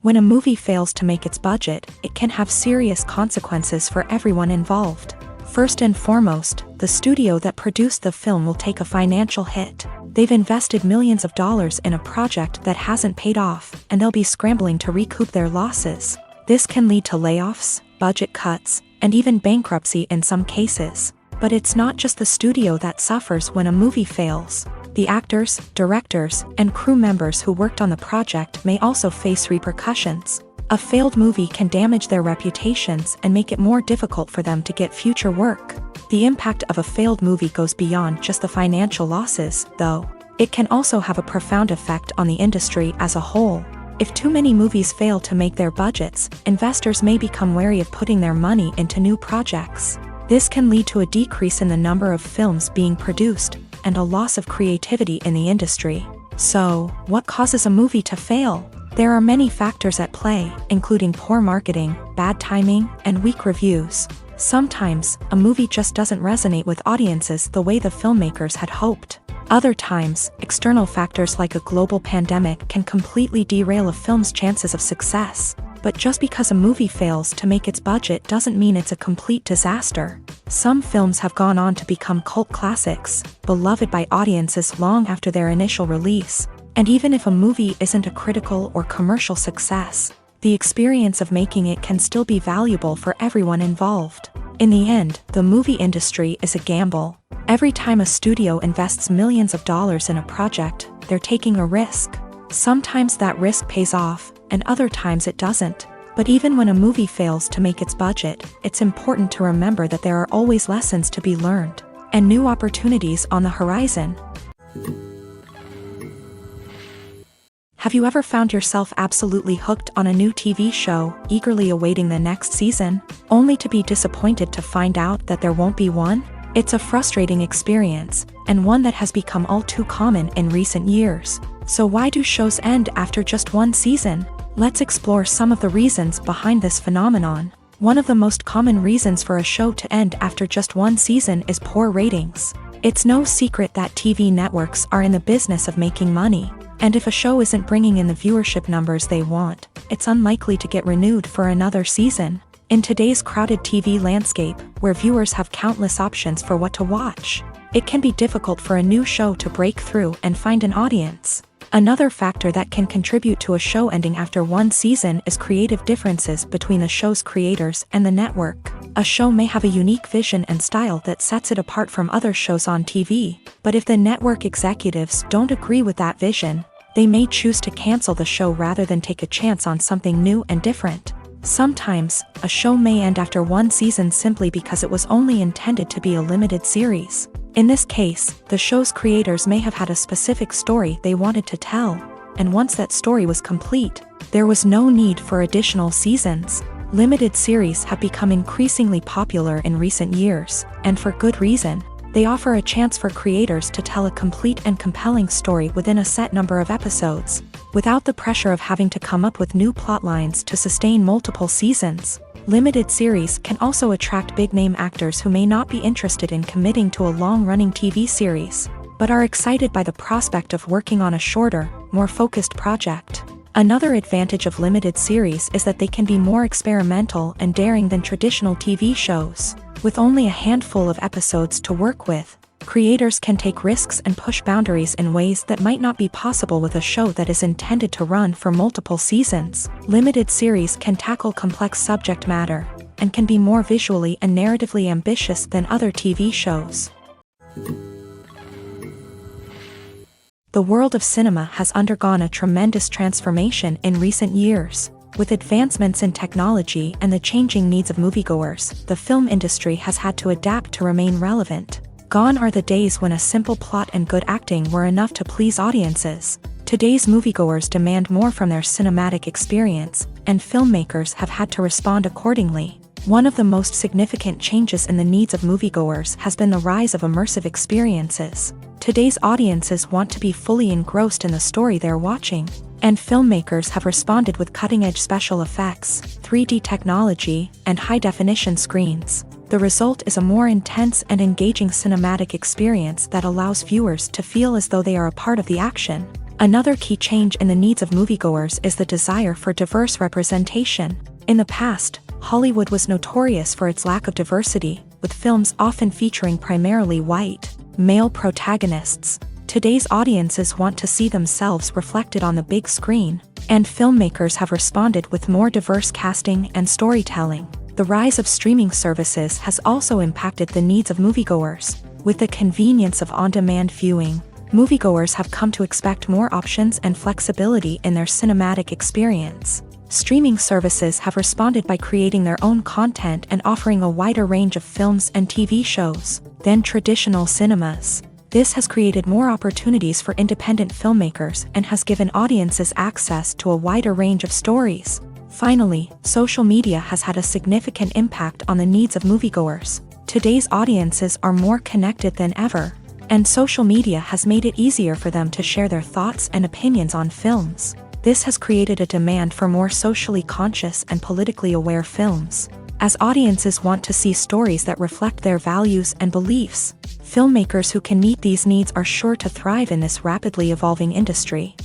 When a movie fails to make its budget, it can have serious consequences for everyone involved. First and foremost, the studio that produced the film will take a financial hit. They've invested millions of dollars in a project that hasn't paid off, and they'll be scrambling to recoup their losses. This can lead to layoffs, budget cuts, and even bankruptcy in some cases. But it's not just the studio that suffers when a movie fails. The actors, directors, and crew members who worked on the project may also face repercussions. A failed movie can damage their reputations and make it more difficult for them to get future work. The impact of a failed movie goes beyond just the financial losses, though. It can also have a profound effect on the industry as a whole. If too many movies fail to make their budgets, investors may become wary of putting their money into new projects. This can lead to a decrease in the number of films being produced, and a loss of creativity in the industry. So, what causes a movie to fail? There are many factors at play, including poor marketing, bad timing, and weak reviews. Sometimes, a movie just doesn't resonate with audiences the way the filmmakers had hoped. Other times, external factors like a global pandemic can completely derail a film's chances of success. But just because a movie fails to make its budget doesn't mean it's a complete disaster. Some films have gone on to become cult classics, beloved by audiences long after their initial release. And even if a movie isn't a critical or commercial success, the experience of making it can still be valuable for everyone involved. In the end, the movie industry is a gamble. Every time a studio invests millions of dollars in a project, they're taking a risk. Sometimes that risk pays off, and other times it doesn't. But even when a movie fails to make its budget, it's important to remember that there are always lessons to be learned and new opportunities on the horizon. Have you ever found yourself absolutely hooked on a new TV show, eagerly awaiting the next season, only to be disappointed to find out that there won't be one? It's a frustrating experience, and one that has become all too common in recent years. So why do shows end after just one season? Let's explore some of the reasons behind this phenomenon. One of the most common reasons for a show to end after just one season is poor ratings. It's no secret that TV networks are in the business of making money, and if a show isn't bringing in the viewership numbers they want, it's unlikely to get renewed for another season. In today's crowded TV landscape, where viewers have countless options for what to watch, it can be difficult for a new show to break through and find an audience. Another factor that can contribute to a show ending after one season is creative differences between the show's creators and the network. A show may have a unique vision and style that sets it apart from other shows on TV, but if the network executives don't agree with that vision, they may choose to cancel the show rather than take a chance on something new and different. Sometimes, a show may end after one season simply because it was only intended to be a limited series. In this case, the show's creators may have had a specific story they wanted to tell, and once that story was complete, there was no need for additional seasons. Limited series have become increasingly popular in recent years, and for good reason. They offer a chance for creators to tell a complete and compelling story within a set number of episodes, without the pressure of having to come up with new plotlines to sustain multiple seasons. Limited series can also attract big-name actors who may not be interested in committing to a long-running TV series, but are excited by the prospect of working on a shorter, more focused project. Another advantage of limited series is that they can be more experimental and daring than traditional TV shows. With only a handful of episodes to work with, creators can take risks and push boundaries in ways that might not be possible with a show that is intended to run for multiple seasons. Limited series can tackle complex subject matter, and can be more visually and narratively ambitious than other TV shows. The world of cinema has undergone a tremendous transformation in recent years. With advancements in technology and the changing needs of moviegoers, the film industry has had to adapt to remain relevant. Gone are the days when a simple plot and good acting were enough to please audiences. Today's moviegoers demand more from their cinematic experience, and filmmakers have had to respond accordingly. One of the most significant changes in the needs of moviegoers has been the rise of immersive experiences. Today's audiences want to be fully engrossed in the story they're watching, and filmmakers have responded with cutting-edge special effects, 3D technology, and high-definition screens. The result is a more intense and engaging cinematic experience that allows viewers to feel as though they are a part of the action. Another key change in the needs of moviegoers is the desire for diverse representation. In the past, Hollywood was notorious for its lack of diversity, with films often featuring primarily white, male protagonists. Today's audiences want to see themselves reflected on the big screen, and filmmakers have responded with more diverse casting and storytelling. The rise of streaming services has also impacted the needs of moviegoers. With the convenience of on-demand viewing, moviegoers have come to expect more options and flexibility in their cinematic experience. Streaming services have responded by creating their own content and offering a wider range of films and TV shows than traditional cinemas. This has created more opportunities for independent filmmakers and has given audiences access to a wider range of stories. Finally, social media has had a significant impact on the needs of moviegoers. Today's audiences are more connected than ever, and social media has made it easier for them to share their thoughts and opinions on films. This has created a demand for more socially conscious and politically aware films. As audiences want to see stories that reflect their values and beliefs, filmmakers who can meet these needs are sure to thrive in this rapidly evolving industry.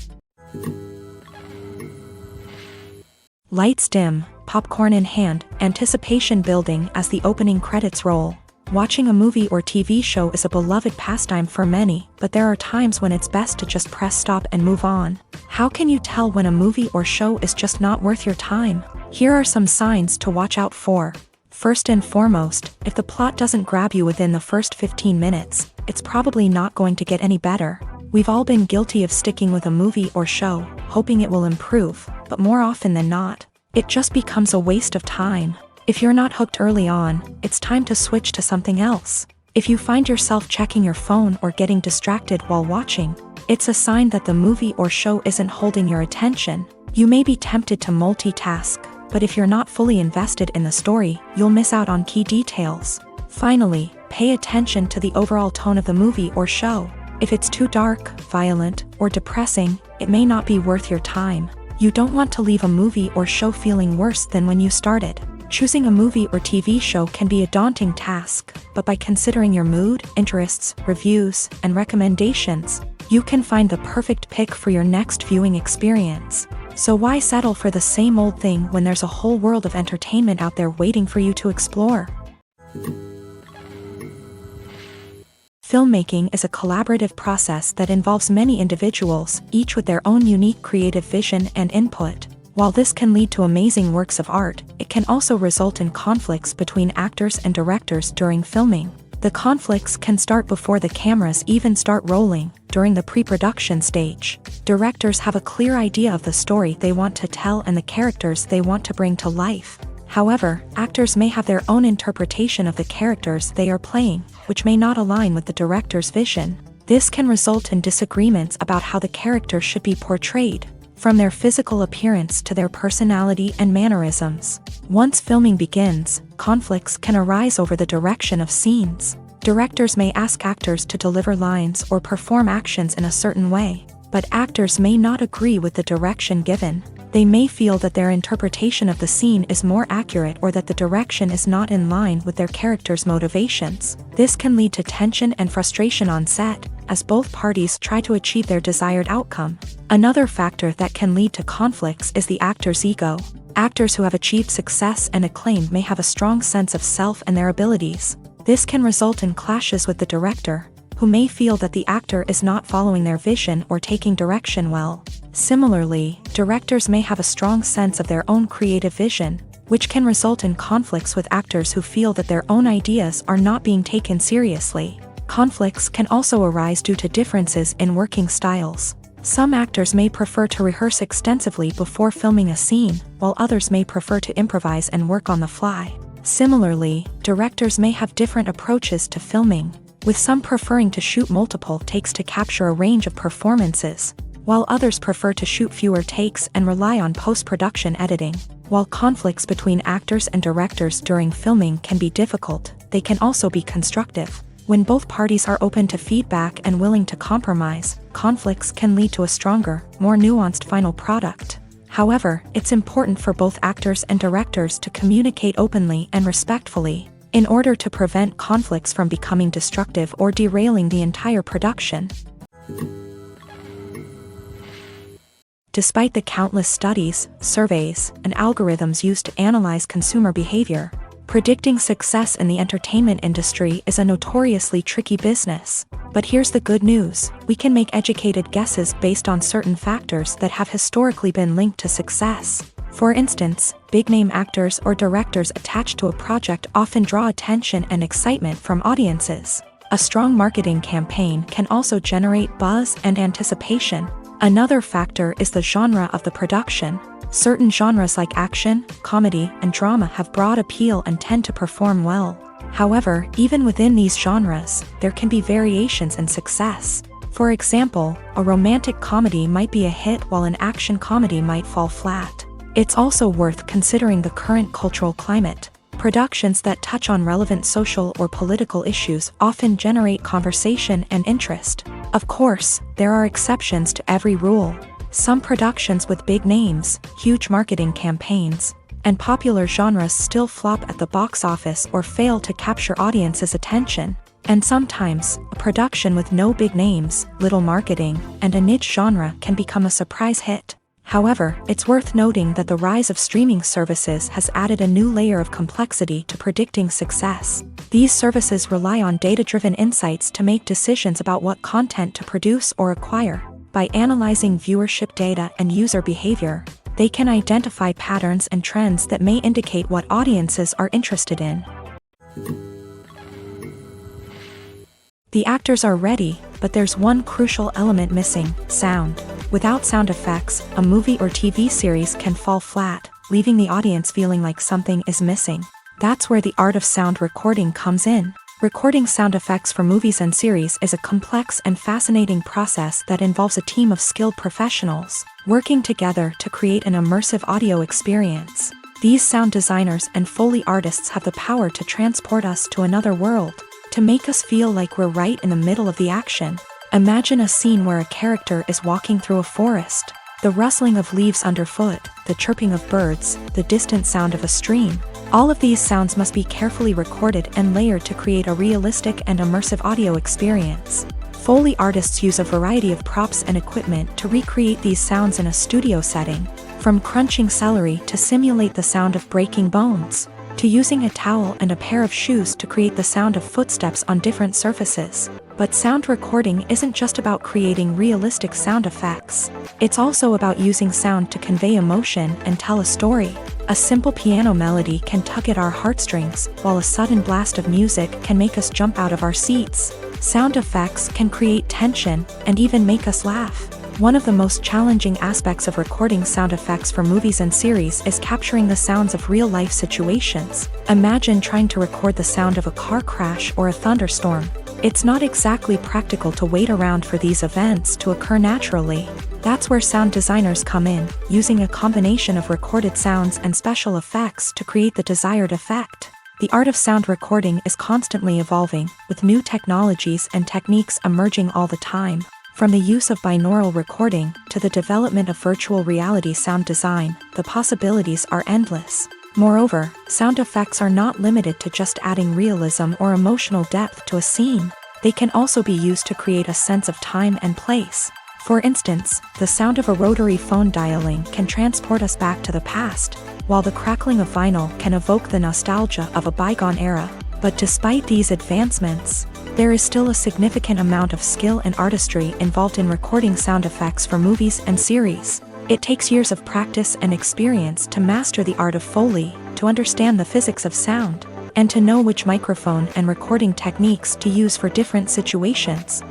Lights dim, popcorn in hand, anticipation building as the opening credits roll. Watching a movie or TV show is a beloved pastime for many, but there are times when it's best to just press stop and move on. How can you tell when a movie or show is just not worth your time? Here are some signs to watch out for. First and foremost, if the plot doesn't grab you within the first 15 minutes, it's probably not going to get any better. We've all been guilty of sticking with a movie or show, hoping it will improve, but more often than not, it just becomes a waste of time. If you're not hooked early on, it's time to switch to something else. If you find yourself checking your phone or getting distracted while watching, it's a sign that the movie or show isn't holding your attention. You may be tempted to multitask, but if you're not fully invested in the story, you'll miss out on key details. Finally, pay attention to the overall tone of the movie or show. If it's too dark, violent, or depressing, it may not be worth your time. You don't want to leave a movie or show feeling worse than when you started. Choosing a movie or TV show can be a daunting task, but by considering your mood, interests, reviews, and recommendations, you can find the perfect pick for your next viewing experience. So why settle for the same old thing when there's a whole world of entertainment out there waiting for you to explore? Filmmaking is a collaborative process that involves many individuals, each with their own unique creative vision and input. While this can lead to amazing works of art, it can also result in conflicts between actors and directors during filming. The conflicts can start before the cameras even start rolling, during the pre-production stage. Directors have a clear idea of the story they want to tell and the characters they want to bring to life. However, actors may have their own interpretation of the characters they are playing, which may not align with the director's vision. This can result in disagreements about how the character should be portrayed, from their physical appearance to their personality and mannerisms. Once filming begins, conflicts can arise over the direction of scenes. Directors may ask actors to deliver lines or perform actions in a certain way, but actors may not agree with the direction given. They may feel that their interpretation of the scene is more accurate or that the direction is not in line with their character's motivations. This can lead to tension and frustration on set, as both parties try to achieve their desired outcome. Another factor that can lead to conflicts is the actor's ego. Actors who have achieved success and acclaim may have a strong sense of self and their abilities. This can result in clashes with the director, who may feel that the actor is not following their vision or taking direction well. Similarly, directors may have a strong sense of their own creative vision, which can result in conflicts with actors who feel that their own ideas are not being taken seriously. Conflicts can also arise due to differences in working styles. Some actors may prefer to rehearse extensively before filming a scene, while others may prefer to improvise and work on the fly. Similarly, directors may have different approaches to filming, with some preferring to shoot multiple takes to capture a range of performances, while others prefer to shoot fewer takes and rely on post-production editing. While conflicts between actors and directors during filming can be difficult, they can also be constructive. When both parties are open to feedback and willing to compromise, conflicts can lead to a stronger, more nuanced final product. However, it's important for both actors and directors to communicate openly and respectfully, in order to prevent conflicts from becoming destructive or derailing the entire production. Despite the countless studies, surveys, and algorithms used to analyze consumer behavior, predicting success in the entertainment industry is a notoriously tricky business. But here's the good news: we can make educated guesses based on certain factors that have historically been linked to success. For instance, big-name actors or directors attached to a project often draw attention and excitement from audiences. A strong marketing campaign can also generate buzz and anticipation. Another factor is the genre of the production. Certain genres like action, comedy, and drama have broad appeal and tend to perform well. However, even within these genres, there can be variations in success. For example, a romantic comedy might be a hit while an action comedy might fall flat. It's also worth considering the current cultural climate. Productions that touch on relevant social or political issues often generate conversation and interest. Of course, there are exceptions to every rule. Some productions with big names, huge marketing campaigns, and popular genres still flop at the box office or fail to capture audiences' attention. And sometimes, a production with no big names, little marketing, and a niche genre can become a surprise hit. However, it's worth noting that the rise of streaming services has added a new layer of complexity to predicting success. These services rely on data-driven insights to make decisions about what content to produce or acquire. By analyzing viewership data and user behavior, they can identify patterns and trends that may indicate what audiences are interested in. The actors are ready, but there's one crucial element missing: sound. Without sound effects, a movie or TV series can fall flat, leaving the audience feeling like something is missing. That's where the art of sound recording comes in. Recording sound effects for movies and series is a complex and fascinating process that involves a team of skilled professionals working together to create an immersive audio experience. These sound designers and Foley artists have the power to transport us to another world, to make us feel like we're right in the middle of the action. Imagine a scene where a character is walking through a forest. The rustling of leaves underfoot, the chirping of birds, the distant sound of a stream. All of these sounds must be carefully recorded and layered to create a realistic and immersive audio experience. Foley artists use a variety of props and equipment to recreate these sounds in a studio setting, from crunching celery to simulate the sound of breaking bones, to using a towel and a pair of shoes to create the sound of footsteps on different surfaces. But sound recording isn't just about creating realistic sound effects. It's also about using sound to convey emotion and tell a story. A simple piano melody can tug at our heartstrings, while a sudden blast of music can make us jump out of our seats. Sound effects can create tension and even make us laugh. One of the most challenging aspects of recording sound effects for movies and series is capturing the sounds of real-life situations. Imagine trying to record the sound of a car crash or a thunderstorm. It's not exactly practical to wait around for these events to occur naturally. That's where sound designers come in, using a combination of recorded sounds and special effects to create the desired effect. The art of sound recording is constantly evolving, with new technologies and techniques emerging all the time. From the use of binaural recording to the development of virtual reality sound design, the possibilities are endless. Moreover, sound effects are not limited to just adding realism or emotional depth to a scene. They can also be used to create a sense of time and place. For instance, the sound of a rotary phone dialing can transport us back to the past, while the crackling of vinyl can evoke the nostalgia of a bygone era. But despite these advancements, there is still a significant amount of skill and artistry involved in recording sound effects for movies and series. It takes years of practice and experience to master the art of Foley, to understand the physics of sound, and to know which microphone and recording techniques to use for different situations.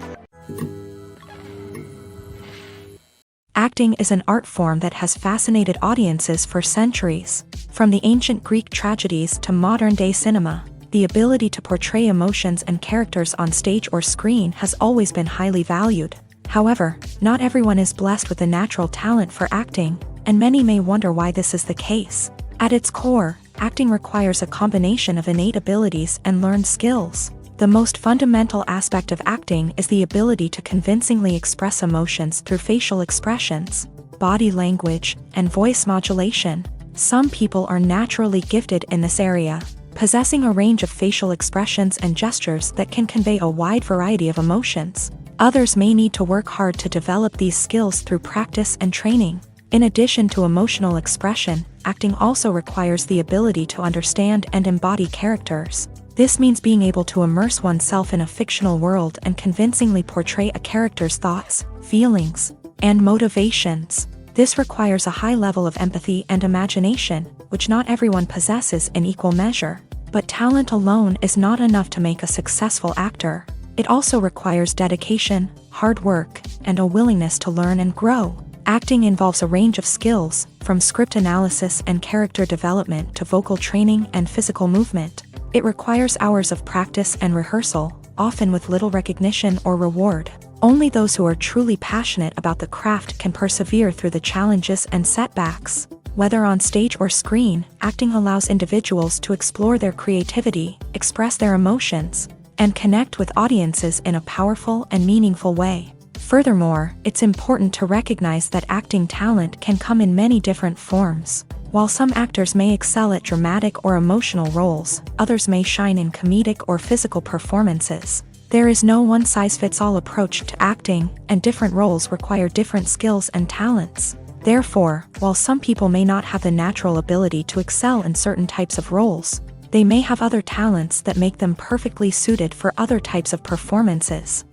Acting is an art form that has fascinated audiences for centuries. From the ancient Greek tragedies to modern-day cinema, the ability to portray emotions and characters on stage or screen has always been highly valued. However, not everyone is blessed with a natural talent for acting, and many may wonder why this is the case. At its core, acting requires a combination of innate abilities and learned skills. The most fundamental aspect of acting is the ability to convincingly express emotions through facial expressions, body language, and voice modulation. Some people are naturally gifted in this area, possessing a range of facial expressions and gestures that can convey a wide variety of emotions. Others may need to work hard to develop these skills through practice and training. In addition to emotional expression, acting also requires the ability to understand and embody characters. This means being able to immerse oneself in a fictional world and convincingly portray a character's thoughts, feelings, and motivations. This requires a high level of empathy and imagination, which not everyone possesses in equal measure. But talent alone is not enough to make a successful actor. It also requires dedication, hard work, and a willingness to learn and grow. Acting involves a range of skills, from script analysis and character development to vocal training and physical movement. It requires hours of practice and rehearsal, often with little recognition or reward. Only those who are truly passionate about the craft can persevere through the challenges and setbacks. Whether on stage or screen, acting allows individuals to explore their creativity, express their emotions, and connect with audiences in a powerful and meaningful way. Furthermore, it's important to recognize that acting talent can come in many different forms. While some actors may excel at dramatic or emotional roles, others may shine in comedic or physical performances. There is no one-size-fits-all approach to acting, and different roles require different skills and talents. Therefore, while some people may not have the natural ability to excel in certain types of roles, they may have other talents that make them perfectly suited for other types of performances.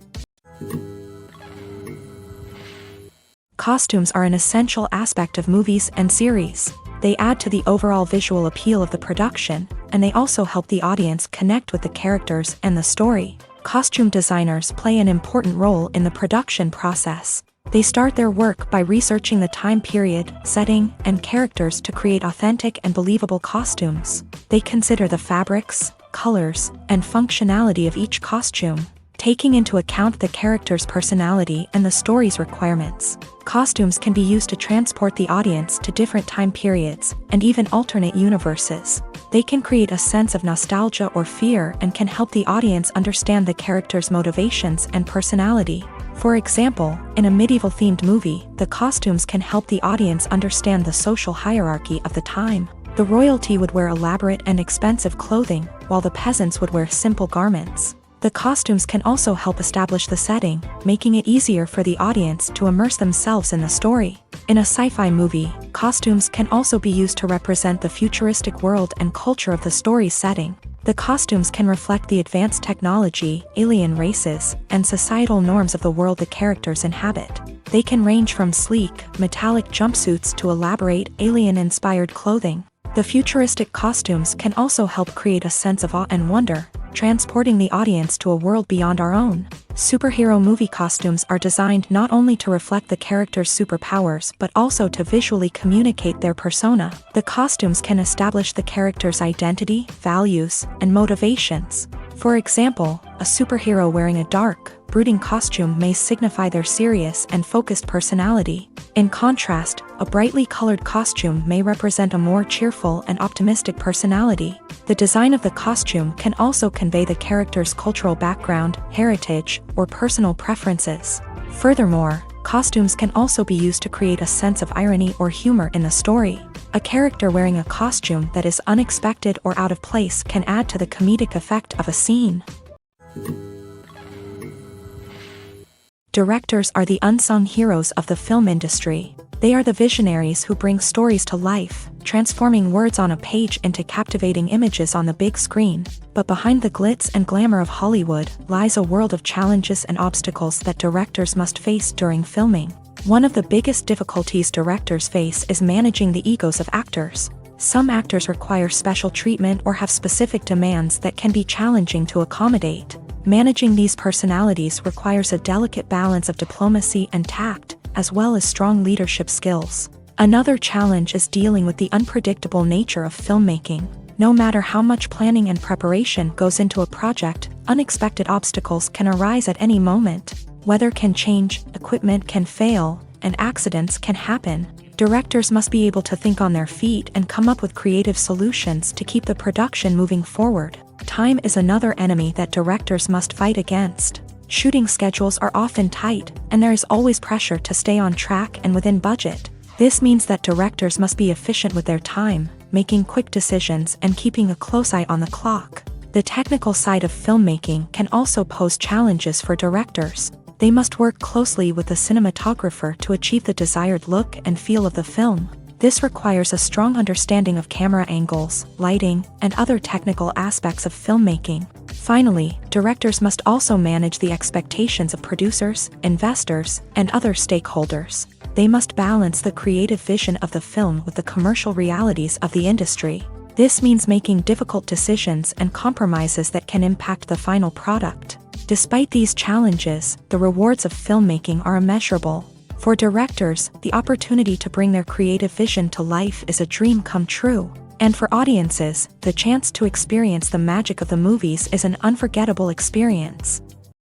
Costumes are an essential aspect of movies and series. They add to the overall visual appeal of the production, and they also help the audience connect with the characters and the story. Costume designers play an important role in the production process. They start their work by researching the time period, setting, and characters to create authentic and believable costumes. They consider the fabrics, colors, and functionality of each costume, taking into account the character's personality and the story's requirements. Costumes can be used to transport the audience to different time periods and even alternate universes. They can create a sense of nostalgia or fear and can help the audience understand the character's motivations and personality. For example, in a medieval-themed movie, the costumes can help the audience understand the social hierarchy of the time. The royalty would wear elaborate and expensive clothing, while the peasants would wear simple garments. The costumes can also help establish the setting, making it easier for the audience to immerse themselves in the story. In a sci-fi movie, costumes can also be used to represent the futuristic world and culture of the story's setting. The costumes can reflect the advanced technology, alien races, and societal norms of the world the characters inhabit. They can range from sleek, metallic jumpsuits to elaborate, alien-inspired clothing. The futuristic costumes can also help create a sense of awe and wonder, transporting the audience to a world beyond our own. Superhero movie costumes are designed not only to reflect the character's superpowers but also to visually communicate their persona. The costumes can establish the character's identity, values, and motivations. For example, a superhero wearing a dark, brooding costume may signify their serious and focused personality. In contrast, a brightly colored costume may represent a more cheerful and optimistic personality. The design of the costume can also convey the character's cultural background, heritage, or personal preferences. Furthermore, costumes can also be used to create a sense of irony or humor in the story. A character wearing a costume that is unexpected or out of place can add to the comedic effect of a scene. Directors are the unsung heroes of the film industry. They are the visionaries who bring stories to life, transforming words on a page into captivating images on the big screen. But behind the glitz and glamour of Hollywood lies a world of challenges and obstacles that directors must face during filming. One of the biggest difficulties directors face is managing the egos of actors. Some actors require special treatment or have specific demands that can be challenging to accommodate. Managing these personalities requires a delicate balance of diplomacy and tact, as well as strong leadership skills. Another challenge is dealing with the unpredictable nature of filmmaking. No matter how much planning and preparation goes into a project, unexpected obstacles can arise at any moment. Weather can change, equipment can fail, and accidents can happen. Directors must be able to think on their feet and come up with creative solutions to keep the production moving forward. Time is another enemy that directors must fight against. Shooting schedules are often tight, and there is always pressure to stay on track and within budget. This means that directors must be efficient with their time, making quick decisions and keeping a close eye on the clock. The technical side of filmmaking can also pose challenges for directors. They must work closely with the cinematographer to achieve the desired look and feel of the film. This requires a strong understanding of camera angles, lighting, and other technical aspects of filmmaking. Finally, directors must also manage the expectations of producers, investors, and other stakeholders. They must balance the creative vision of the film with the commercial realities of the industry. This means making difficult decisions and compromises that can impact the final product. Despite these challenges, the rewards of filmmaking are immeasurable. For directors, the opportunity to bring their creative vision to life is a dream come true. And for audiences, the chance to experience the magic of the movies is an unforgettable experience.